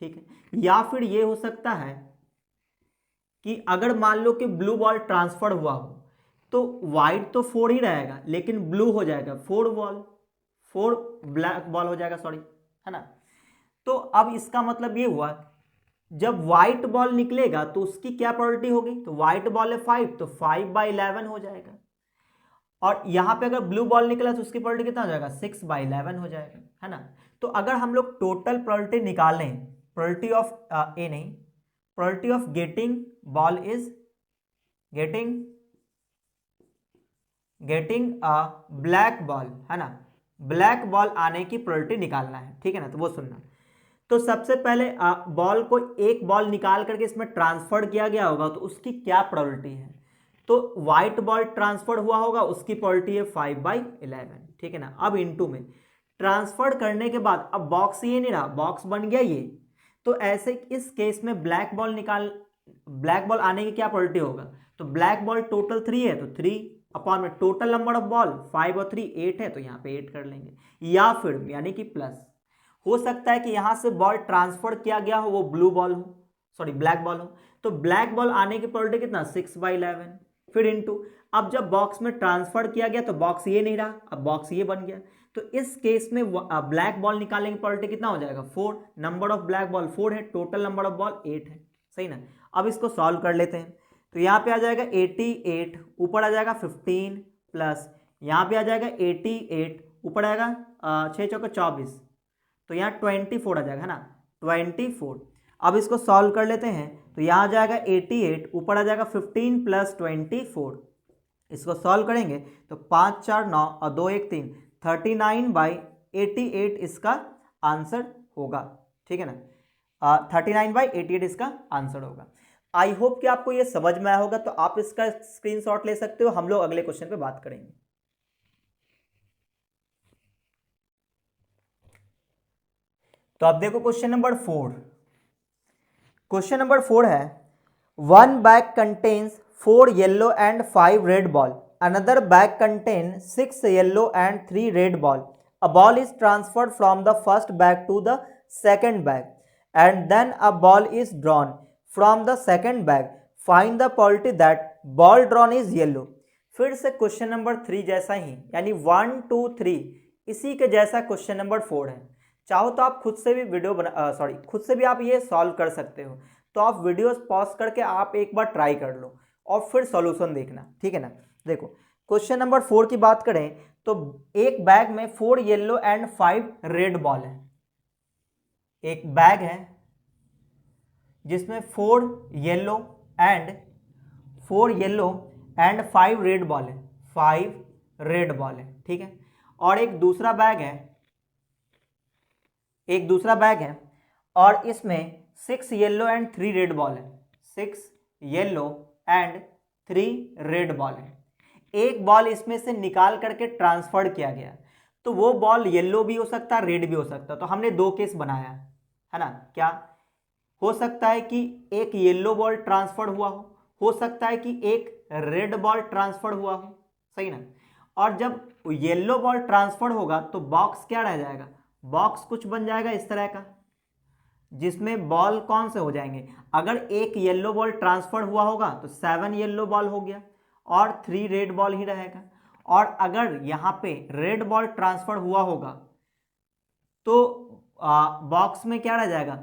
ठीक है। या फिर ये हो सकता है कि अगर मान लो कि ब्लू बॉल ट्रांसफर हुआ हो तो वाइट तो 4 ही रहेगा लेकिन ब्लू हो जाएगा 4 बॉल, 4 ब्लैक बॉल हो जाएगा, सॉरी, है ना। तो अब इसका मतलब ये हुआ जब व्हाइट बॉल निकलेगा तो उसकी क्या प्रोबेबिलिटी होगी, तो व्हाइट बॉल है 5 तो 5/11 हो जाएगा, और यहां पे अगर ब्लू बॉल निकला तो उसकी प्रोबेबिलिटी कितना हो जाएगा, 6/11 हो जाएगा, है ना। तो अगर हम लोग टोटल प्रोबेबिलिटी निकालें, प्रोबेबिलिटी ऑफ ए नहीं, probability of getting ball is getting a black ball, है ना, ब्लैक बॉल आने की प्रोबेबिलिटी निकालना है, ठीक है ना। तो वो सुनना, तो सबसे पहले बॉल को एक बॉल निकाल करके इसमें ट्रांसफर किया गया होगा तो उसकी क्या प्रोबेबिलिटी है, तो व्हाइट बॉल ट्रांसफर हुआ होगा उसकी प्रोबेबिलिटी है 5/11, ठीक है ना। अब इनटू में ट्रांसफर करने के बाद अब बॉक्स ये नहीं रहा, बॉक्स बन गया ये, तो ऐसे इस केस में ब्लैक बॉल आने की क्या प्रोबेबिलिटी होगा, तो ब्लैक बॉल टोटल 3 है तो 3 अपॉन में टोटल नंबर ऑफ बॉल 5 और 3 8 है तो यहाँ पे 8 कर लेंगे, या फिर यानी कि प्लस हो सकता है कि यहां से बॉल ट्रांसफर किया गया हो वो ब्लू बॉल हो, सॉरी ब्लैक बॉल हो, तो ब्लैक बॉल आने की प्रोबेबिलिटी कितना 6/11, फिर इनटू अब जब बॉक्स में ट्रांसफर किया गया तो बॉक्स ये नहीं रहा, अब बॉक्स ये बन गया, तो इस केस में ब्लैक बॉल निकालने की प्रोबेबिलिटी कितना हो जाएगा 4, नंबर ऑफ ब्लैक बॉल 4 है, टोटल नंबर ऑफ बॉल 8 है, सही ना। अब इसको सॉल्व कर लेते हैं, तो यहाँ पे आ जाएगा 88, ऊपर आ जाएगा 15 प्लस यहाँ पे आ जाएगा 88, ऊपर आएगा 6 चौका 24, तो यहाँ 24 आ जाएगा, है ना, 24। अब इसको सॉल्व कर लेते हैं, तो यहाँ आ जाएगा 88, ऊपर आ जाएगा 15 प्लस 24, इसको सॉल्व करेंगे तो 5 4 9 और 2 1 3, 39/88 इसका आंसर होगा, ठीक है ना, 39/88 इसका आंसर होगा। आई होप कि आपको ये समझ में आया होगा, तो आप इसका स्क्रीनशॉट ले सकते हो, हम लोग अगले क्वेश्चन पे बात करेंगे। तो आप देखो क्वेश्चन नंबर 4, क्वेश्चन नंबर 4 है 1 bag contains 4 yellow and 5 red ball, another bag contains 6 yellow and 3 red ball, a ball is transferred from the first bag to the second bag and then a ball is drawn from the second bag, find the probability that ball drawn is yellow। फिर से question number 3 जैसा ही, यानी 1 2 3 इसी के जैसा question number 4 है। चाहो तो आप खुद से भी खुद से भी आप ये सॉल्व कर सकते हो, तो आप वीडियोस पॉज करके आप एक बार ट्राई कर लो और फिर सॉल्यूशन देखना, ठीक है ना। देखो क्वेश्चन नंबर 4 की बात करें तो एक बैग में 4 येलो एंड 5 रेड बॉल है, एक बैग है जिसमें 4 येलो एंड 5 रेड बॉल है, 5 रेड बॉल है, ठीक है। और एक दूसरा बैग है और इसमें 6 येलो एंड 3 रेड बॉल है, 6 येलो एंड 3 रेड बॉल है। एक बॉल इसमें से निकाल करके ट्रांसफर किया गया, तो वो बॉल येलो भी हो सकता है, रेड भी हो सकता है। तो हमने 2 केस बनाया है ना, क्या हो सकता है कि एक येलो बॉल ट्रांसफर हुआ हो सकता है कि एक रेड बॉल ट्रांसफर हुआ हो, सही ना। और जब येलो बॉल ट्रांसफर होगा तो बॉक्स क्या रह जाएगा, बॉक्स कुछ बन जाएगा इस तरह का, जिसमें बॉल कौन से हो जाएंगे, अगर एक येलो बॉल ट्रांसफर हुआ होगा तो 7 येलो बॉल हो गया, और 3 रेड बॉल ही रहेगा। और अगर यहाँ पे रेड बॉल ट्रांसफर हुआ होगा तो बॉक्स में क्या रह जाएगा,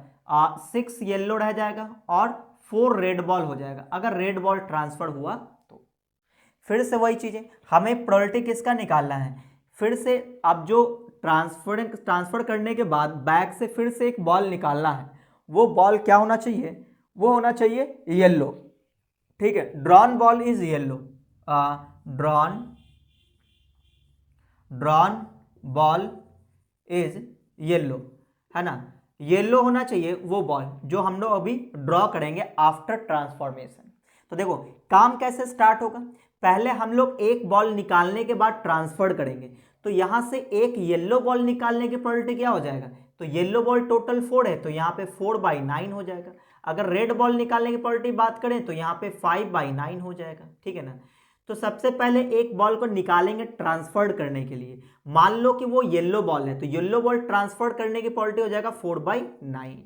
6 येलो रह जाएगा और 4 रेड बॉल हो जाएगा अगर रेड बॉल ट्रांसफर हुआ तो। फिर से वही चीज़ें, हमें प्रोबेबिलिटी किसका निकालना है, फिर से अब जो ट्रांसफर करने के बाद बैग से फिर से एक बॉल निकालना है, वो बॉल क्या होना चाहिए, वो होना चाहिए येलो। ठीक है, drawn ball is yellow, drawn ball is yellow, है ना। येलो होना चाहिए वो बॉल जो हम लोग अभी ड्रॉ करेंगे आफ्टर ट्रांसफॉर्मेशन। तो देखो काम कैसे स्टार्ट होगा, पहले हम लोग एक बॉल निकालने के बाद ट्रांसफर करेंगे, तो यहां से एक येलो बॉल निकालने की प्रोबेबिलिटी क्या हो जाएगा, तो येलो बॉल टोटल 4 है तो यहाँ पे 4/9 हो जाएगा। अगर रेड बॉल निकालने की प्रोबेबिलिटी बात करें तो यहाँ पे 5/9 हो जाएगा। ठीक है ना। तो सबसे पहले एक बॉल को निकालेंगे ट्रांसफर करने के लिए, मान लो कि वो येलो बॉल है तो येलो बॉल ट्रांसफर करने की प्रोबेबिलिटी हो जाएगा 4/9।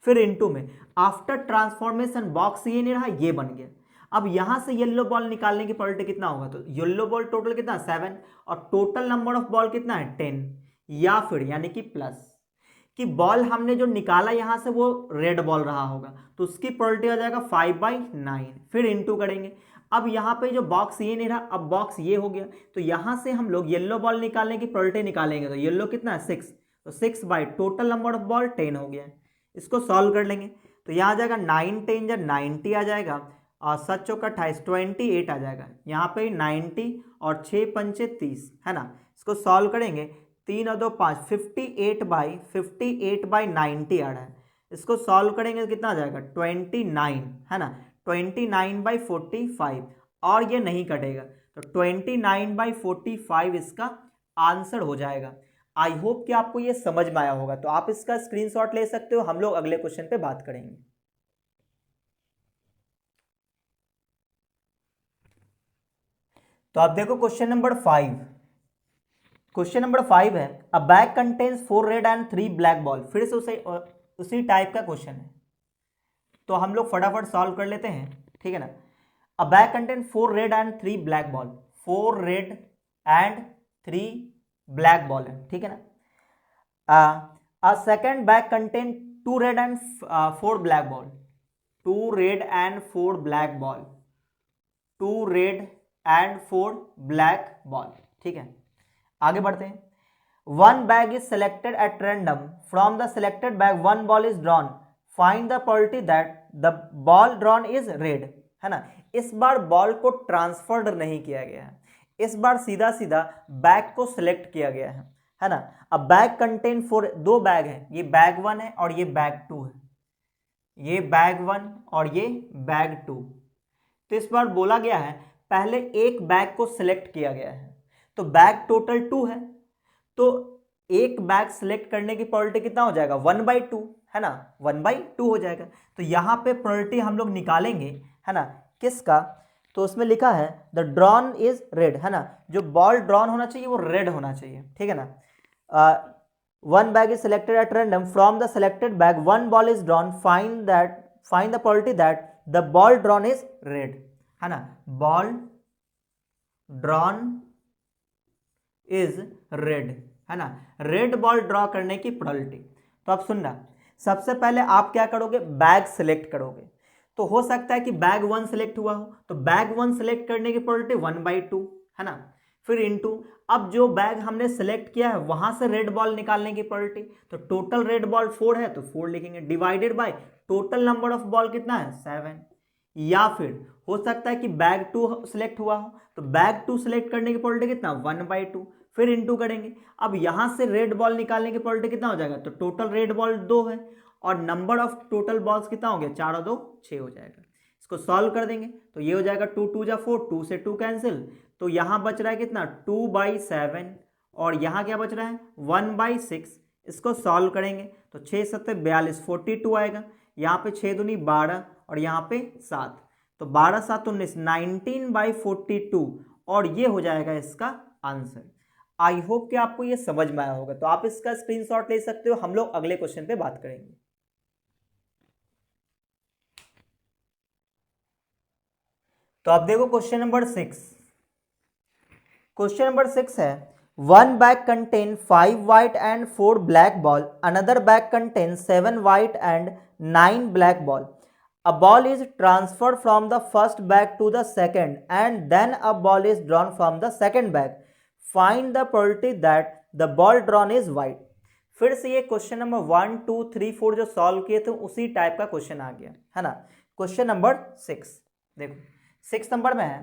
फिर इनटू में आफ्टर ट्रांसफॉर्मेशन बॉक्स ये नहीं रहा, ये बन गया। अब यहां से येलो बॉल निकालने की प्रोबेबिलिटी कितना होगा, तो येलो बॉल टोटल कितना 7 और टोटल नंबर ऑफ बॉल कितना है 10, या फिर यानी कि प्लस कि बॉल हमने जो निकाला यहां से वो रेड बॉल रहा होगा तो उसकी प्रोबेबिलिटी आ जाएगा 5/9। फिर इनटू करेंगे, अब यहाँ पे जो बॉक्स ये नहीं रहा, अब बॉक्स ये हो गया, तो यहां से हम लोग येलो बॉल निकालने की प्रोबेबिलिटी निकालेंगे, तो येलो कितना है 6, तो 6 by total number of ball 10 हो गया। इसको सॉल्व कर लेंगे तो यहाँ आ जाएगा 9 10 या 90 आ जाएगा और 7 चौका 28 28 आ जाएगा। यहाँ पे 90 और 6 पंचे 30, है ना। इसको सॉल्व करेंगे 3 और 2 5, 58/90 आ रहा है। इसको सॉल्व करेंगे तो कितना आ जाएगा 29, है ना, 29/45 और ये नहीं कटेगा तो 29/45 इसका आंसर हो जाएगा। आई होप कि आपको ये समझ में आया होगा, तो आप इसका स्क्रीनशॉट ले सकते हो, हम लोग अगले क्वेश्चन पे बात करेंगे। तो आप देखो क्वेश्चन नंबर 5, क्वेश्चन नंबर 5 है अ bag contains 4 red and 3 black ball. फिर से उसी टाइप का क्वेश्चन है तो हम लोग फटाफट सॉल्व कर लेते हैं। ठीक है ना। अ bag contain 4 red and 3 black ball, 4 red and 3 black ball है। ठीक है ना। A second bag contain 2 red and 4 black ball, 2 red and 4 black ball, 2 red and 4 black ball. ठीक है, आगे बढ़ते हैं। One bag is selected at random, from the selected bag one ball is drawn, find the probability that the ball drawn is red, है ना। इस बार ball को transferred नहीं किया गया है, इस बार सीधा सीधा बैग को सिलेक्ट किया गया है ना। अब बैग कंटेन 4, 2 बैग है, ये बैग 1 है और ये बैग 2 है, ये बैग 1 और ये बैग 2। तो इस बार बोला गया है पहले एक बैग को सिलेक्ट किया गया है, तो बैग टोटल 2 है, तो एक बैग सिलेक्ट करने की प्रोबेबिलिटी कितना हो जाएगा 1/2, है ना, 1/2 हो जाएगा। तो यहाँ पे प्रोबेबिलिटी हम लोग निकालेंगे, है ना, किसका, तो उसमें लिखा है द ड्रॉन इज रेड, है ना, जो बॉल ड्रॉन होना चाहिए वो रेड होना चाहिए। ठीक है ना। One bag is selected at random, from the selected bag one ball is drawn, find the probability that the ball drawn is red, है ना, बॉल ड्रॉन इज रेड, है ना, रेड बॉल ड्रॉ करने की प्रोबेबिलिटी। तो अब सुनना, सबसे पहले आप क्या करोगे, बैग सिलेक्ट करोगे, तो हो सकता है कि बैग 1 सिलेक्ट हुआ हो, तो बैग 1 सिलेक्ट करने की प्रोबेबिलिटी 1/2, है ना। फिर इनटू, अब जो बैग हमने सेलेक्ट किया है वहां से रेड बॉल निकालने की प्रोबेबिलिटी, तो टोटल रेड बॉल 4 है तो 4 लिखेंगे, divided by total number of ball कितना है 7। या फिर हो सकता है कि बैग 2 सिलेक्ट हुआ हो, तो बैग 2 सिलेक्ट करने की प्रोबेबिलिटी कितना 1/2, फिर इनटू करेंगे। अब यहां से रेड बॉल निकालने की प्रोबेबिलिटी कितना हो जाएगा, तो टोटल रेड बॉल 2 है और नंबर ऑफ टोटल बॉल्स कितना हो गया 4 और 2 6 हो जाएगा। इसको सॉल्व कर देंगे तो ये हो जाएगा 2 2 जा 4, 2 से 2 कैंसिल, तो यहाँ बच रहा है कितना 2/7 और यहाँ क्या बच रहा है 1/6। इसको सॉल्व करेंगे तो 6 7 42, 42 आएगा, यहाँ पे 6 दूनी 12 और यहाँ पे 7, तो 12 7 19, 19/42 और ये हो जाएगा इसका आंसर। आई होप कि आपको ये समझ में आया होगा, तो आप इसका स्क्रीनशॉट ले सकते हो, हम लोग अगले क्वेश्चन पे बात करेंगे। तो आप देखो क्वेश्चन नंबर 6। क्वेश्चन नंबर 6 है, one bag contain 5 white and 4 black ball, another bag contains 7 white and 9 black ball. A ball is transferred from the first bag to the second and then a ball is drawn from the second bag. Find the probability that the ball drawn is white. फिर से ये question number 1 2 3 4 जो solve किए थे उसी type का question आ गया है ना। क्वेश्चन नंबर 6 देखो, 6 नंबर में है,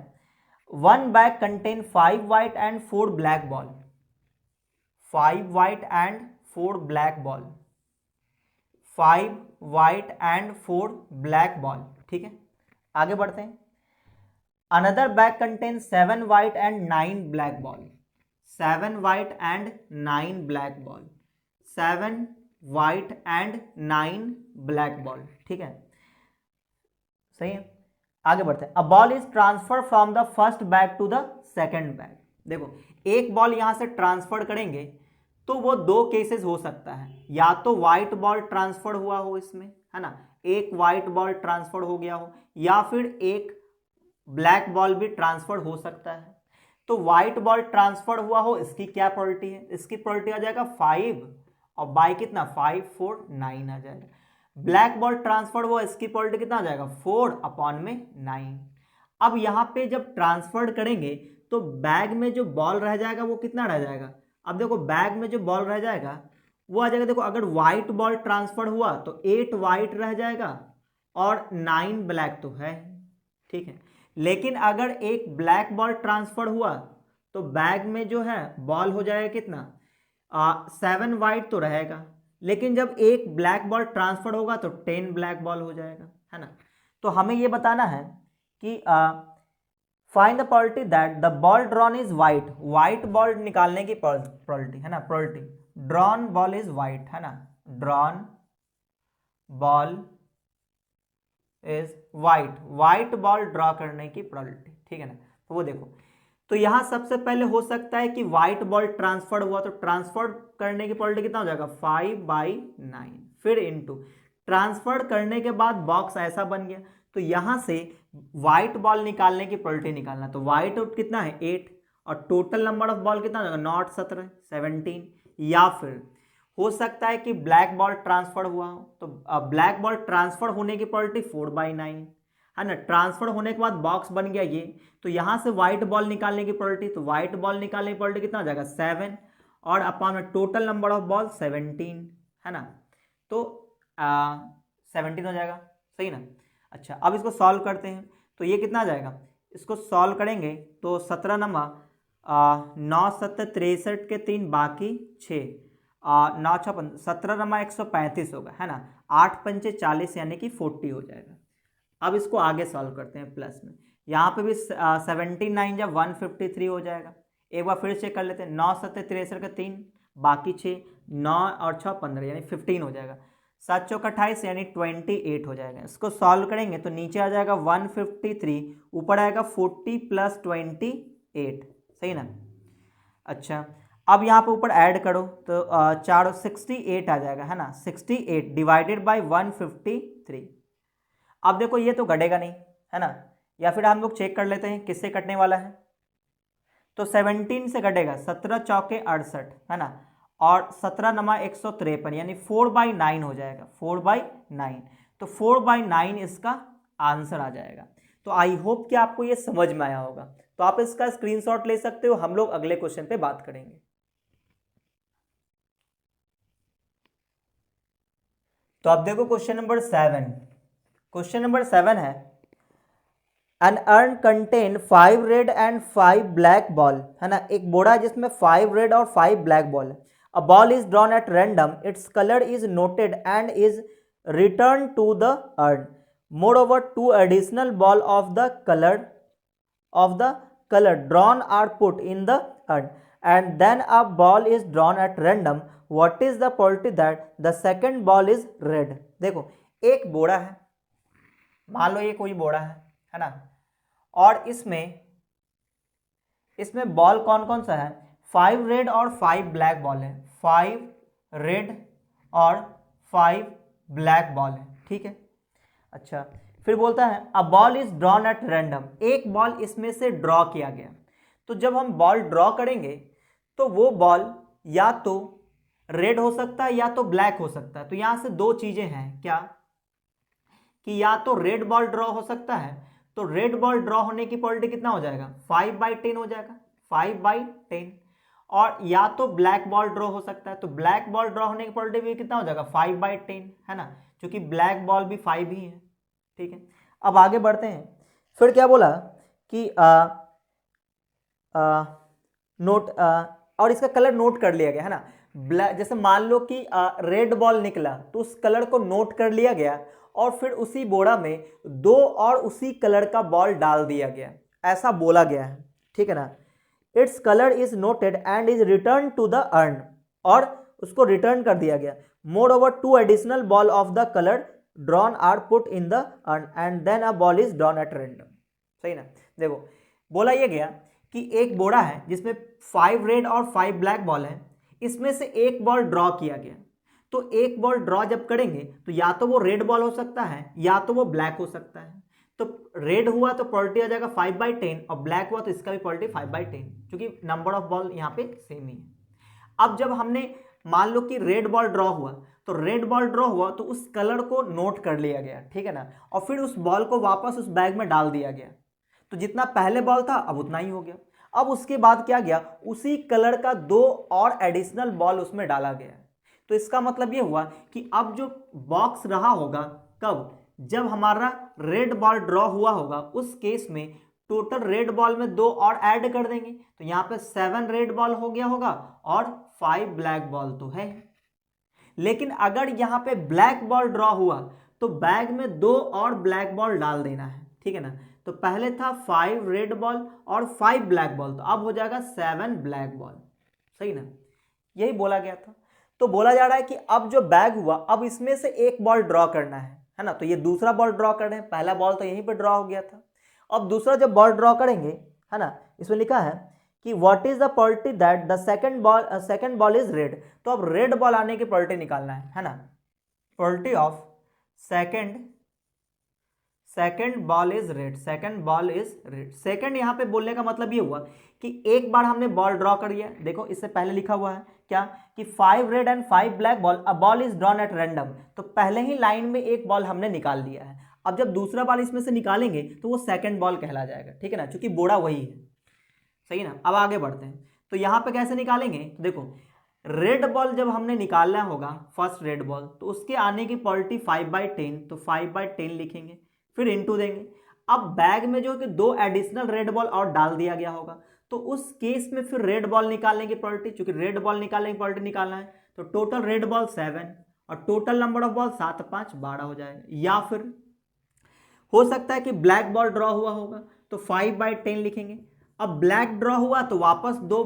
one bag contain 5 white and 4 black ball, 5 white and 4 black ball, 5 white and 4 black ball, ठीक है। आगे बढ़ते हैं, another bag contain 7 white and 9 black ball, 7 white and 9 black ball, 7 white and 9 black ball, ठीक है, सही है। आगे बढ़ते हैं, a ball is transfer from the first bag to the second bag. देखो एक बॉल यहां से ट्रांसफर करेंगे तो वो दो केसेस हो सकता है, या तो व्हाइट बॉल ट्रांसफर हुआ हो इसमें, है ना, एक व्हाइट बॉल ट्रांसफर हो गया हो, या फिर एक ब्लैक बॉल भी ट्रांसफर हो सकता है। तो व्हाइट बॉल ट्रांसफर हुआ हो, इसकी क्या प्रोबेबिलिटी है, इसकी प्रोबेबिलिटी आ जाएगा 5 और बाई कितना 5 4 9 आ जाएगा। ब्लैक बॉल ट्रांसफर हुआ, इसकी प्रोबेबिलिटी कितना आ जाएगा 4 अपॉन में 9। अब यहाँ पे जब ट्रांसफर करेंगे तो बैग में जो बॉल रह जाएगा वो कितना रह जाएगा, अब देखो बैग में जो बॉल रह जाएगा वो आ जाएगा, देखो अगर व्हाइट बॉल ट्रांसफर हुआ तो 8 व्हाइट रह जाएगा और 9 ब्लैक तो है, ठीक है। लेकिन अगर एक ब्लैक बॉल ट्रांसफर हुआ तो बैग में जो है बॉल हो जाएगा कितना 7 व्हाइट तो रहेगा, लेकिन जब एक ब्लैक बॉल ट्रांसफर होगा तो 10 ब्लैक बॉल हो जाएगा, है ना। तो हमें ये बताना है कि find the probability that the ball drawn is white, white ball निकालने की प्रोबेबिलिटी, है ना, probability drawn ball is white, है ना, drawn ball is white, white ball draw करने की प्रोबेबिलिटी, ठीक है ना। तो वो देखो, तो यहां सबसे पहले हो सकता है कि व्हाइट बॉल ट्रांसफर हुआ, तो ट्रांसफर करने की प्रोबेबिलिटी कितना हो जाएगा 5/9, फिर इनटू ट्रांसफर करने के बाद बॉक्स ऐसा बन गया, तो यहां से व्हाइट बॉल निकालने की प्रोबेबिलिटी निकालना, तो व्हाइट कितना है 8 और टोटल नंबर ऑफ बॉल कितना हो जाएगा नॉट 17 17, या फिर हो सकता है कि ब्लैक बॉल ट्रांसफर हुआ हो, तो ब्लैक बॉल ट्रांसफर होने की प्रोबेबिलिटी 4/9, है ना, ट्रांसफर होने के बाद बॉक्स बन गया ये, तो यहां से व्हाइट बॉल निकालने की प्रोबेबिलिटी, तो व्हाइट बॉल निकालने की प्रोबेबिलिटी कितना हो जाएगा 7 और अपॉन में टोटल नंबर ऑफ बॉल 17, है ना, तो 17 हो जाएगा, सही ना। अच्छा अब इसको सॉल्व करते हैं, तो ये कितना आ जाएगा, इसको सॉल्व करेंगे तो 17 नंबर 9 7 63 के 3 बाकी 6 9 6 17 नमा 135 होगा, है ना, 8 पंचे 40 यानी कि 40 हो जाएगा। अब इसको आगे सॉल्व करते हैं प्लस में, यहाँ पे भी 79 जब 153 हो जाएगा। एक बार फिर चेक कर लेते हैं, 9 7 63 का 3 बाकी 6 9 और 6 15 यानी 15 हो जाएगा, 7 चौक 28 यानी 28 हो जाएगा। इसको सॉल्व करेंगे तो नीचे आ जाएगा 153, ऊपर आएगा 40 प्लस 28, सही ना। अच्छा अब यहाँ पे ऊपर ऐड करो तो 68 आ जाएगा, है ना, 68 डिवाइडेड बाय 153। अब देखो ये तो घटेगा नहीं, है ना, या फिर हम लोग चेक कर लेते हैं किससे कटने वाला है, तो 17 से घटेगा, 17 चौके 68, है ना, और 17 नमा 153 यानी 4/9 हो जाएगा, 4/9, तो 4/9 इसका आंसर आ जाएगा। तो आई होप कि आपको ये समझ में आया होगा, तो आप इसका स्क्रीनशॉट ले सकते हो, हम लोग अगले क्वेश्चन पे बात करेंगे। तो आप देखो क्वेश्चन नंबर 7। क्वेश्चन नंबर 7 है, an urn contain 5 red and 5 black ball, है ना, एक बोरा जिसमें 5 रेड और 5 ब्लैक बॉल है। A ball is drawn at random, its colour is noted and is return to the urn. Moreover 2 additional ball of the color drawn are put in the urn and then a ball is drawn at random. What is the probability that the second ball is red? देखो एक बोरा है, मान लो ये कोई बोरा है ना, और इसमें बॉल कौन कौन सा है, 5 रेड और 5 ब्लैक बॉल है, 5 रेड और 5 ब्लैक बॉल है, ठीक है। अच्छा फिर बोलता है a ball is drawn at random, एक बॉल इसमें से ड्रॉ किया गया। तो जब हम बॉल ड्रॉ करेंगे तो वो बॉल या तो रेड हो सकता है या तो ब्लैक हो सकता है। तो यहां से दो चीजें हैं क्या, कि या तो रेड बॉल ड्रॉ हो सकता है, तो रेड बॉल ड्रॉ होने की प्रोबेबिलिटी कितना हो जाएगा 5/10 हो जाएगा, 5/10। और या तो ब्लैक बॉल ड्रॉ हो सकता है, तो ब्लैक बॉल ड्रॉ होने की प्रोबेबिलिटी भी कितना हो जाएगा 5/10, है ना, क्योंकि ब्लैक बॉल भी 5 ही है। ठीक है, अब आगे बढ़ते हैं। फिर क्या बोला कि नोट और इसका कलर नोट कर लिया गया, है ना। ब्लैक, जैसे मान लो कि रेड बॉल निकला तो उस कलर को नोट कर लिया गया और फिर उसी बोरा में दो और उसी कलर का बॉल डाल दिया गया, ऐसा बोला गया है। ठीक है ना। Its colour is noted and is return to the urn, और उसको रिटर्न कर दिया गया। Moreover 2 additional ball of the colour drawn are put in the urn and then a ball is drawn at random. सही ना। देखो बोला यह गया कि एक बोरा है जिसमें 5 रेड और 5 ब्लैक बॉल है, इसमें से एक बॉल ड्रॉ किया गया। तो एक बॉल ड्रॉ जब करेंगे तो या तो वो रेड बॉल हो सकता है या तो वो ब्लैक हो सकता है। तो रेड हुआ तो प्रोबेबिलिटी आ जाएगा 5/10 और ब्लैक हुआ तो इसका भी प्रोबेबिलिटी 5/10, क्योंकि नंबर ऑफ बॉल यहाँ पे सेम ही है। अब जब हमने मान लो कि रेड बॉल ड्रॉ हुआ, तो रेड बॉल ड्रॉ हुआ तो उस कलर को नोट कर लिया गया, ठीक है ना, और फिर उस बॉल को वापस उस बैग में डाल दिया गया। तो जितना पहले बॉल था अब उतना ही हो गया। अब उसके बाद क्या गया, उसी कलर का 2 और एडिशनल बॉल उसमें डाला गया। तो इसका मतलब ये हुआ कि अब जो बॉक्स रहा होगा कब, जब हमारा रेड बॉल ड्रॉ हुआ होगा, उस केस में टोटल रेड बॉल में 2 और ऐड कर देंगे, तो यहाँ पे 7 रेड बॉल हो गया होगा और 5 ब्लैक बॉल तो है। लेकिन अगर यहाँ पे ब्लैक बॉल ड्रॉ हुआ तो बैग में 2 और ब्लैक बॉल डाल देना है, ठीक है ना। तो पहले था 5 रेड बॉल और 5 ब्लैक बॉल, तो अब हो जाएगा 7 ब्लैक बॉल। सही ना, यही बोला गया था। तो बोला जा रहा है कि अब जो बैग हुआ, अब इसमें से एक बॉल ड्रॉ करना है ना। तो ये दूसरा बॉल ड्रॉ कर रहे हैं, पहला बॉल तो यहीं पे ड्रॉ हो गया था। अब दूसरा जब बॉल ड्रॉ करेंगे, है ना, इसमें लिखा है कि what is the probability that the second ball is red. तो अब रेड बॉल आने की प्रोबेबिलिटी निकालना है ना। Probability of second ball is red, second ball is red. Second यहाँ पे बोलने का मतलब ये हुआ कि एक बार हमने बॉल ड्रॉ कर लिया। देखो इससे पहले लिखा हुआ है क्या, कि 5 red and 5 black ball, a ball is drawn at random. तो पहले ही लाइन में एक बॉल हमने निकाल लिया है। अब जब दूसरा बॉल इसमें से निकालेंगे तो वो सेकंड बॉल कहला जाएगा, ठीक है ना, क्योंकि बोरा वही है। सही ना। अब आगे बढ़ते हैं। तो यहाँ पे कैसे निकालेंगे, तो देखो रेड बॉल जब हमने निकालना होगा, फर्स्ट रेड बॉल, तो उसके आने की प्रोबेबिलिटी 5/10, तो 5/10 लिखेंगे, फिर इंटू देंगे। अब बैग में जो कि 2 एडिशनल रेड बॉल और डाल दिया गया होगा, तो उस केस में फिर रेड बॉल निकालने की प्रोबेबिलिटी, क्योंकि रेड बॉल निकालने की प्रोबेबिलिटी निकालना है, तो टोटल रेड बॉल 7 और टोटल नंबर ऑफ बॉल 7 5 12 हो जाएगा। या फिर हो सकता है कि ब्लैक बॉल ड्रॉ हुआ होगा, तो 5/10 लिखेंगे। अब ब्लैक ड्रॉ हुआ तो वापस 2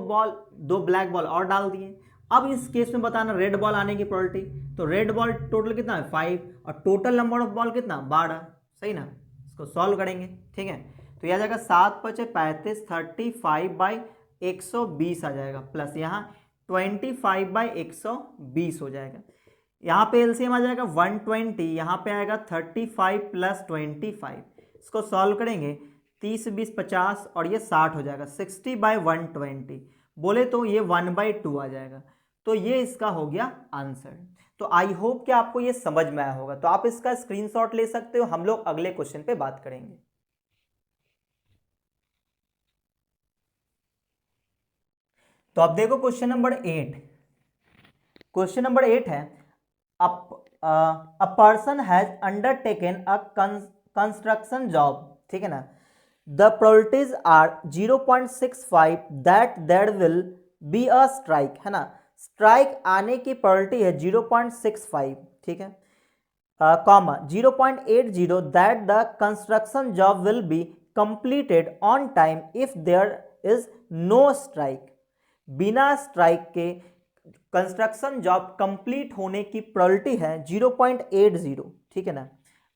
ब्लैक बॉल और डाल दिए। अब इस केस में बताना रेड बॉल आने की प्रोबेबिलिटी, तो रेड बॉल टोटल कितना है 5 और टोटल नंबर ऑफ बॉल कितना 12। सही ना, इसको सॉल्व करेंगे, ठीक है। तो यह आ जाएगा 7 × 5 = 35, 35/120 आ जाएगा, प्लस यहाँ 25/120 हो जाएगा। यहाँ पे एलसीएम आ जाएगा 120, यहाँ पे आएगा 35 + 25। इसको सॉल्व करेंगे 30 20 50 और ये 60 हो जाएगा, 60/120। बोले तो ये 1/2 आ जाएगा। तो ये इसका हो गया आंसर। तो आई होप कि आपको ये समझ में आया होगा। तो आप इसका स्क्रीनशॉट ले सकते हो, हम लोग अगले क्वेश्चन पे बात करेंगे। तो अब देखो क्वेश्चन नंबर 8। क्वेश्चन नंबर 8 है a person has undertaken a construction job, ठीक है ना। The probabilities are 0.65 that there will be a strike, है ना। स्ट्राइक आने की प्रोबेबिलिटी है 0.65, ठीक है, comma 0.80 that the construction job will be completed on time if there is no strike. बिना स्ट्राइक के कंस्ट्रक्शन जॉब कंप्लीट होने की प्रोबेबिलिटी है 0.80, ठीक है ना।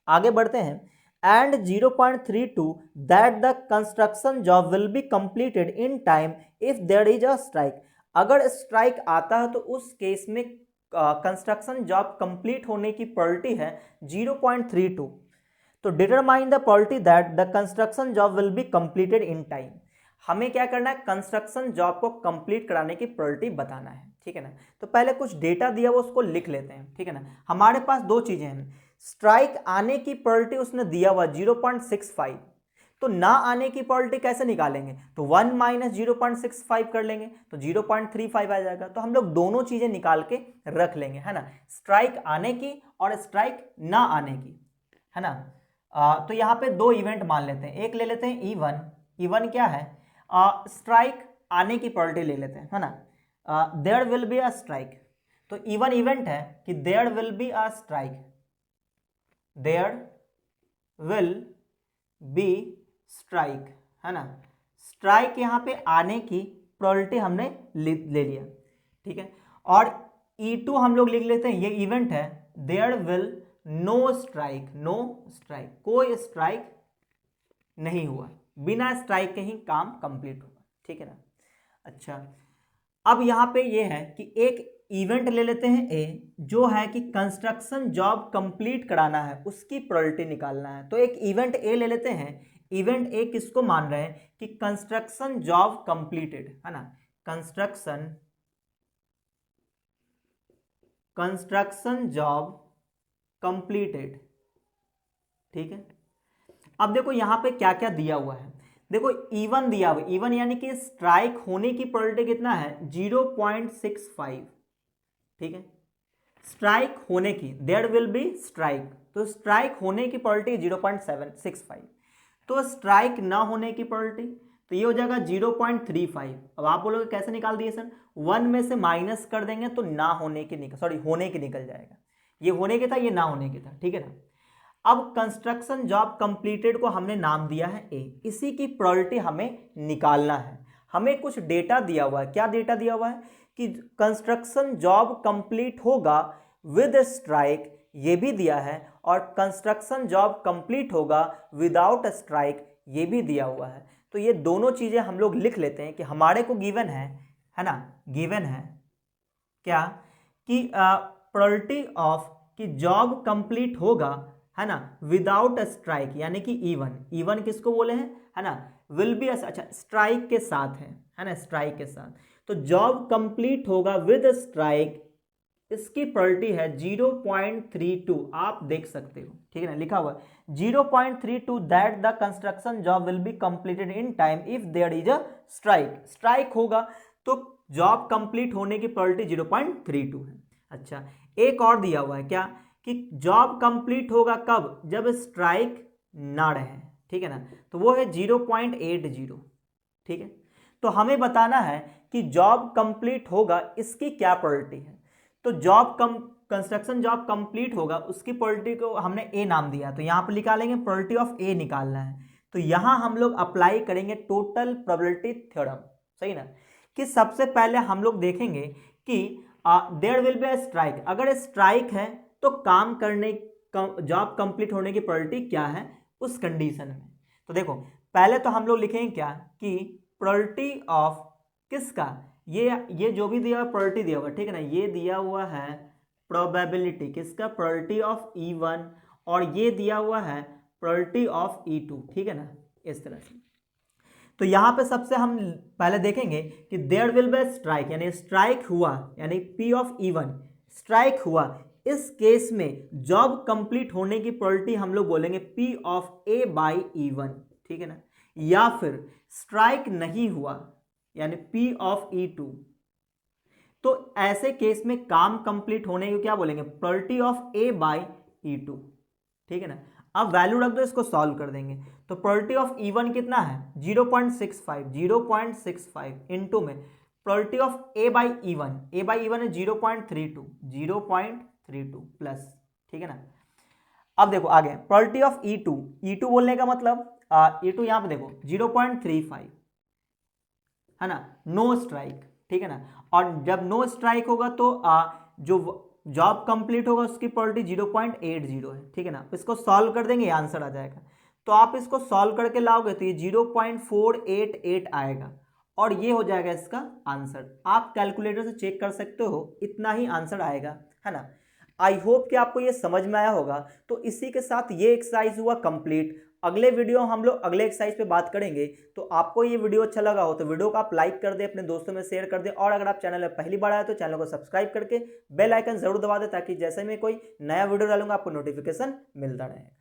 आगे बढ़ते हैं। And 0.32 that the construction job will be completed in time if there is a strike. अगर स्ट्राइक आता है तो उस केस में कंस्ट्रक्शन जॉब कंप्लीट होने की प्रोबेबिलिटी है 0.32। तो determine the probability that the construction job will be completed in time. हमें क्या करना है, कंस्ट्रक्शन जॉब को कंप्लीट कराने की प्रोबेबिलिटी बताना है, ठीक है ना। तो पहले कुछ डेटा दिया हुआ उसको लिख लेते हैं, ठीक है ना। हमारे पास दो चीजें हैं, स्ट्राइक आने की प्रोबेबिलिटी उसने दिया हुआ 0.65, तो ना आने की प्रोबेबिलिटी कैसे निकालेंगे, तो 1 माइनस 0.65 कर लेंगे तो 0.35 आ जाएगा। तो हम लोग दोनों चीजें निकाल के रख लेंगे, है ना, स्ट्राइक आने की और स्ट्राइक ना आने की, है ना। तो यहाँ पे दो इवेंट मान लेते हैं, एक ले लेते हैं E1, E1 क्या है, स्ट्राइक आने की प्रोबेबिलिटी ले लेते हैं, है ना। There will be a strike, तो E1 इवेंट है कि there will be a strike, there will be strike, है ना। स्ट्राइक यहाँ पे आने की प्रोबेबिलिटी हमने ले लिया, ठीक है। और E2 हम लोग लिख लेते हैं, ये इवेंट है, there will no strike, no strike, कोई स्ट्राइक नहीं हुआ, बिना स्ट्राइक के ही काम कंप्लीट होगा, ठीक है ना। अच्छा, अब यहाँ पे ये है कि एक इवेंट ले लेते हैं ए, जो है कि कंस्ट्रक्शन जॉब कंप्लीट कराना है, उसकी प्रोबेबिलिटी निकालना है। तो एक इवेंट ए ले लेते हैं, इवेंट ए किसको मान रहे हैं कि कंस्ट्रक्शन जॉब कंप्लीटेड, है ना, कंस्ट्रक्शन जॉब कंप्लीटेड, ठीक है। अब देखो यहाँ पे क्या क्या दिया हुआ है, देखो E1 दिया हुआ, E1 यानी कि स्ट्राइक होने की प्रोबेबिलिटी कितना है, 0.65, ठीक है। स्ट्राइक होने की, देयर विल बी स्ट्राइक, तो स्ट्राइक होने की प्रोबेबिलिटी 0.765, तो स्ट्राइक ना होने की प्रोबेबिलिटी, तो ये हो जाएगा 0.35। अब आप बोलोगे कैसे निकाल दिए सर, 1 में से माइनस कर देंगे तो ना होने की निकल, सॉरी होने की निकल जाएगा, ये होने के था, ये ना होने के था, ठीक है ना। अब कंस्ट्रक्शन जॉब कंप्लीटेड को हमने नाम दिया है ए, इसी की प्रोबेबिलिटी हमें निकालना है। हमें कुछ डेटा दिया हुआ है, क्या डेटा दिया हुआ है कि कंस्ट्रक्शन जॉब कंप्लीट होगा विद स्ट्राइक, ये भी दिया है, और कंस्ट्रक्शन जॉब कंप्लीट होगा विदाउट स्ट्राइक, ये भी दिया हुआ है। तो ये दोनों चीजें हम लोग लिख लेते हैं कि हमारे को गिवन है ना, गिवन है क्या कि प्रोबेबिलिटी ऑफ कि जॉब कंप्लीट होगा, है ना, विदाउट स्ट्राइक, यानी कि E1 किसको बोले हैं, है ना, विल बी, अच्छा स्ट्राइक के साथ है ना, स्ट्राइक के साथ, तो जॉब कंप्लीट होगा विद स्ट्राइक, इसकी प्रोबेबिलिटी है 0.32, आप देख सकते हो, ठीक है ना, लिखा हुआ 0.32 that the construction job will be completed in time if there is a strike, strike होगा तो जॉब कंप्लीट होने की प्रोबेबिलिटी 0.32 है। अच्छा, एक और दिया हुआ है क्या कि जॉब कंप्लीट होगा कब, जब स्ट्राइक ना रहे, ठीक है ना, तो वो है 0.80, ठीक है। तो हमें बताना है कि जॉब कंप्लीट होगा, इसकी क्या प्रोबेबिलिटी है, तो कंस्ट्रक्शन जॉब कंप्लीट होगा, उसकी प्रोबेबिलिटी को हमने ए नाम दिया, तो यहाँ पर निकालेंगे प्रोबेबिलिटी ऑफ ए निकालना है, तो यहाँ हम लोग अप्लाई करेंगे टोटल प्रोबेबिलिटी थ्योरम, सही ना, कि सबसे पहले हम लोग देखेंगे कि there will be a strike, अगर स्ट्राइक है तो काम करने, जॉब कंप्लीट होने की प्रोबेबिलिटी क्या है उस कंडीशन में। तो देखो पहले तो हम लोग लिखेंगे क्या कि प्रोबेबिलिटी ऑफ किसका, ये जो भी दिया हुआ प्रोबेबिलिटी दिया हुआ, ठीक है ना, ये दिया हुआ है प्रोबेबिलिटी किसका, प्रोबेबिलिटी ऑफ E1, और ये दिया हुआ है प्रोबेबिलिटी ऑफ E2, ठीक है ना, इस तरह से। तो यहां पे सबसे हम पहले देखेंगे कि देयर विल बी स्ट्राइक, यानी स्ट्राइक हुआ, यानी P ऑफ E1 स्ट्राइक हुआ, इस केस में जॉब कंप्लीट होने की प्रोबेबिलिटी हम लोग बोलेंगे P of A by E1, ठीक है ना, या फिर स्ट्राइक नहीं हुआ यानी P ऑफ E2, तो ऐसे केस में काम कंप्लीट होने को क्या बोलेंगे, probability of A by E2, ठीक है ना। अब वैल्यू रख दो, इसको सॉल्व कर देंगे, तो प्रोबेबिलिटी ऑफ E1 कितना है 0.65 इनटू में probability of A by E1 है 0.32 प्लस, ठीक है ना। अब देखो आगे प्रोबेबिलिटी ऑफ E2 बोलने का मतलब E2 यहाँ पे देखो 0.35, है ना, नो स्ट्राइक, ठीक है ना, और जब नो स्ट्राइक होगा तो जो जॉब कंप्लीट होगा उसकी प्रोबेबिलिटी 0.80 है, ठीक है ना। इसको सॉल्व कर देंगे, आंसर आ जाएगा, तो आप इसको सॉल्व करके लाओगे तो ये 0.488 आएगा, और ये हो जाएगा इसका आंसर। आप कैलकुलेटर से चेक कर सकते हो, इतना ही आंसर आएगा, है ना। आई होप कि आपको ये समझ में आया होगा। तो इसी के साथ ये एक्सरसाइज हुआ कंप्लीट। अगले वीडियो हम लोग अगले एक्सरसाइज पे बात करेंगे। तो आपको ये वीडियो अच्छा लगा हो तो वीडियो को आप लाइक कर दें, अपने दोस्तों में शेयर कर दें, और अगर आप चैनल में पहली बार आए तो चैनल को सब्सक्राइब करके बेल आइकन जरूर दबा दें, ताकि जैसे मैं कोई नया वीडियो डालूंगा आपको नोटिफिकेशन मिलता रहे।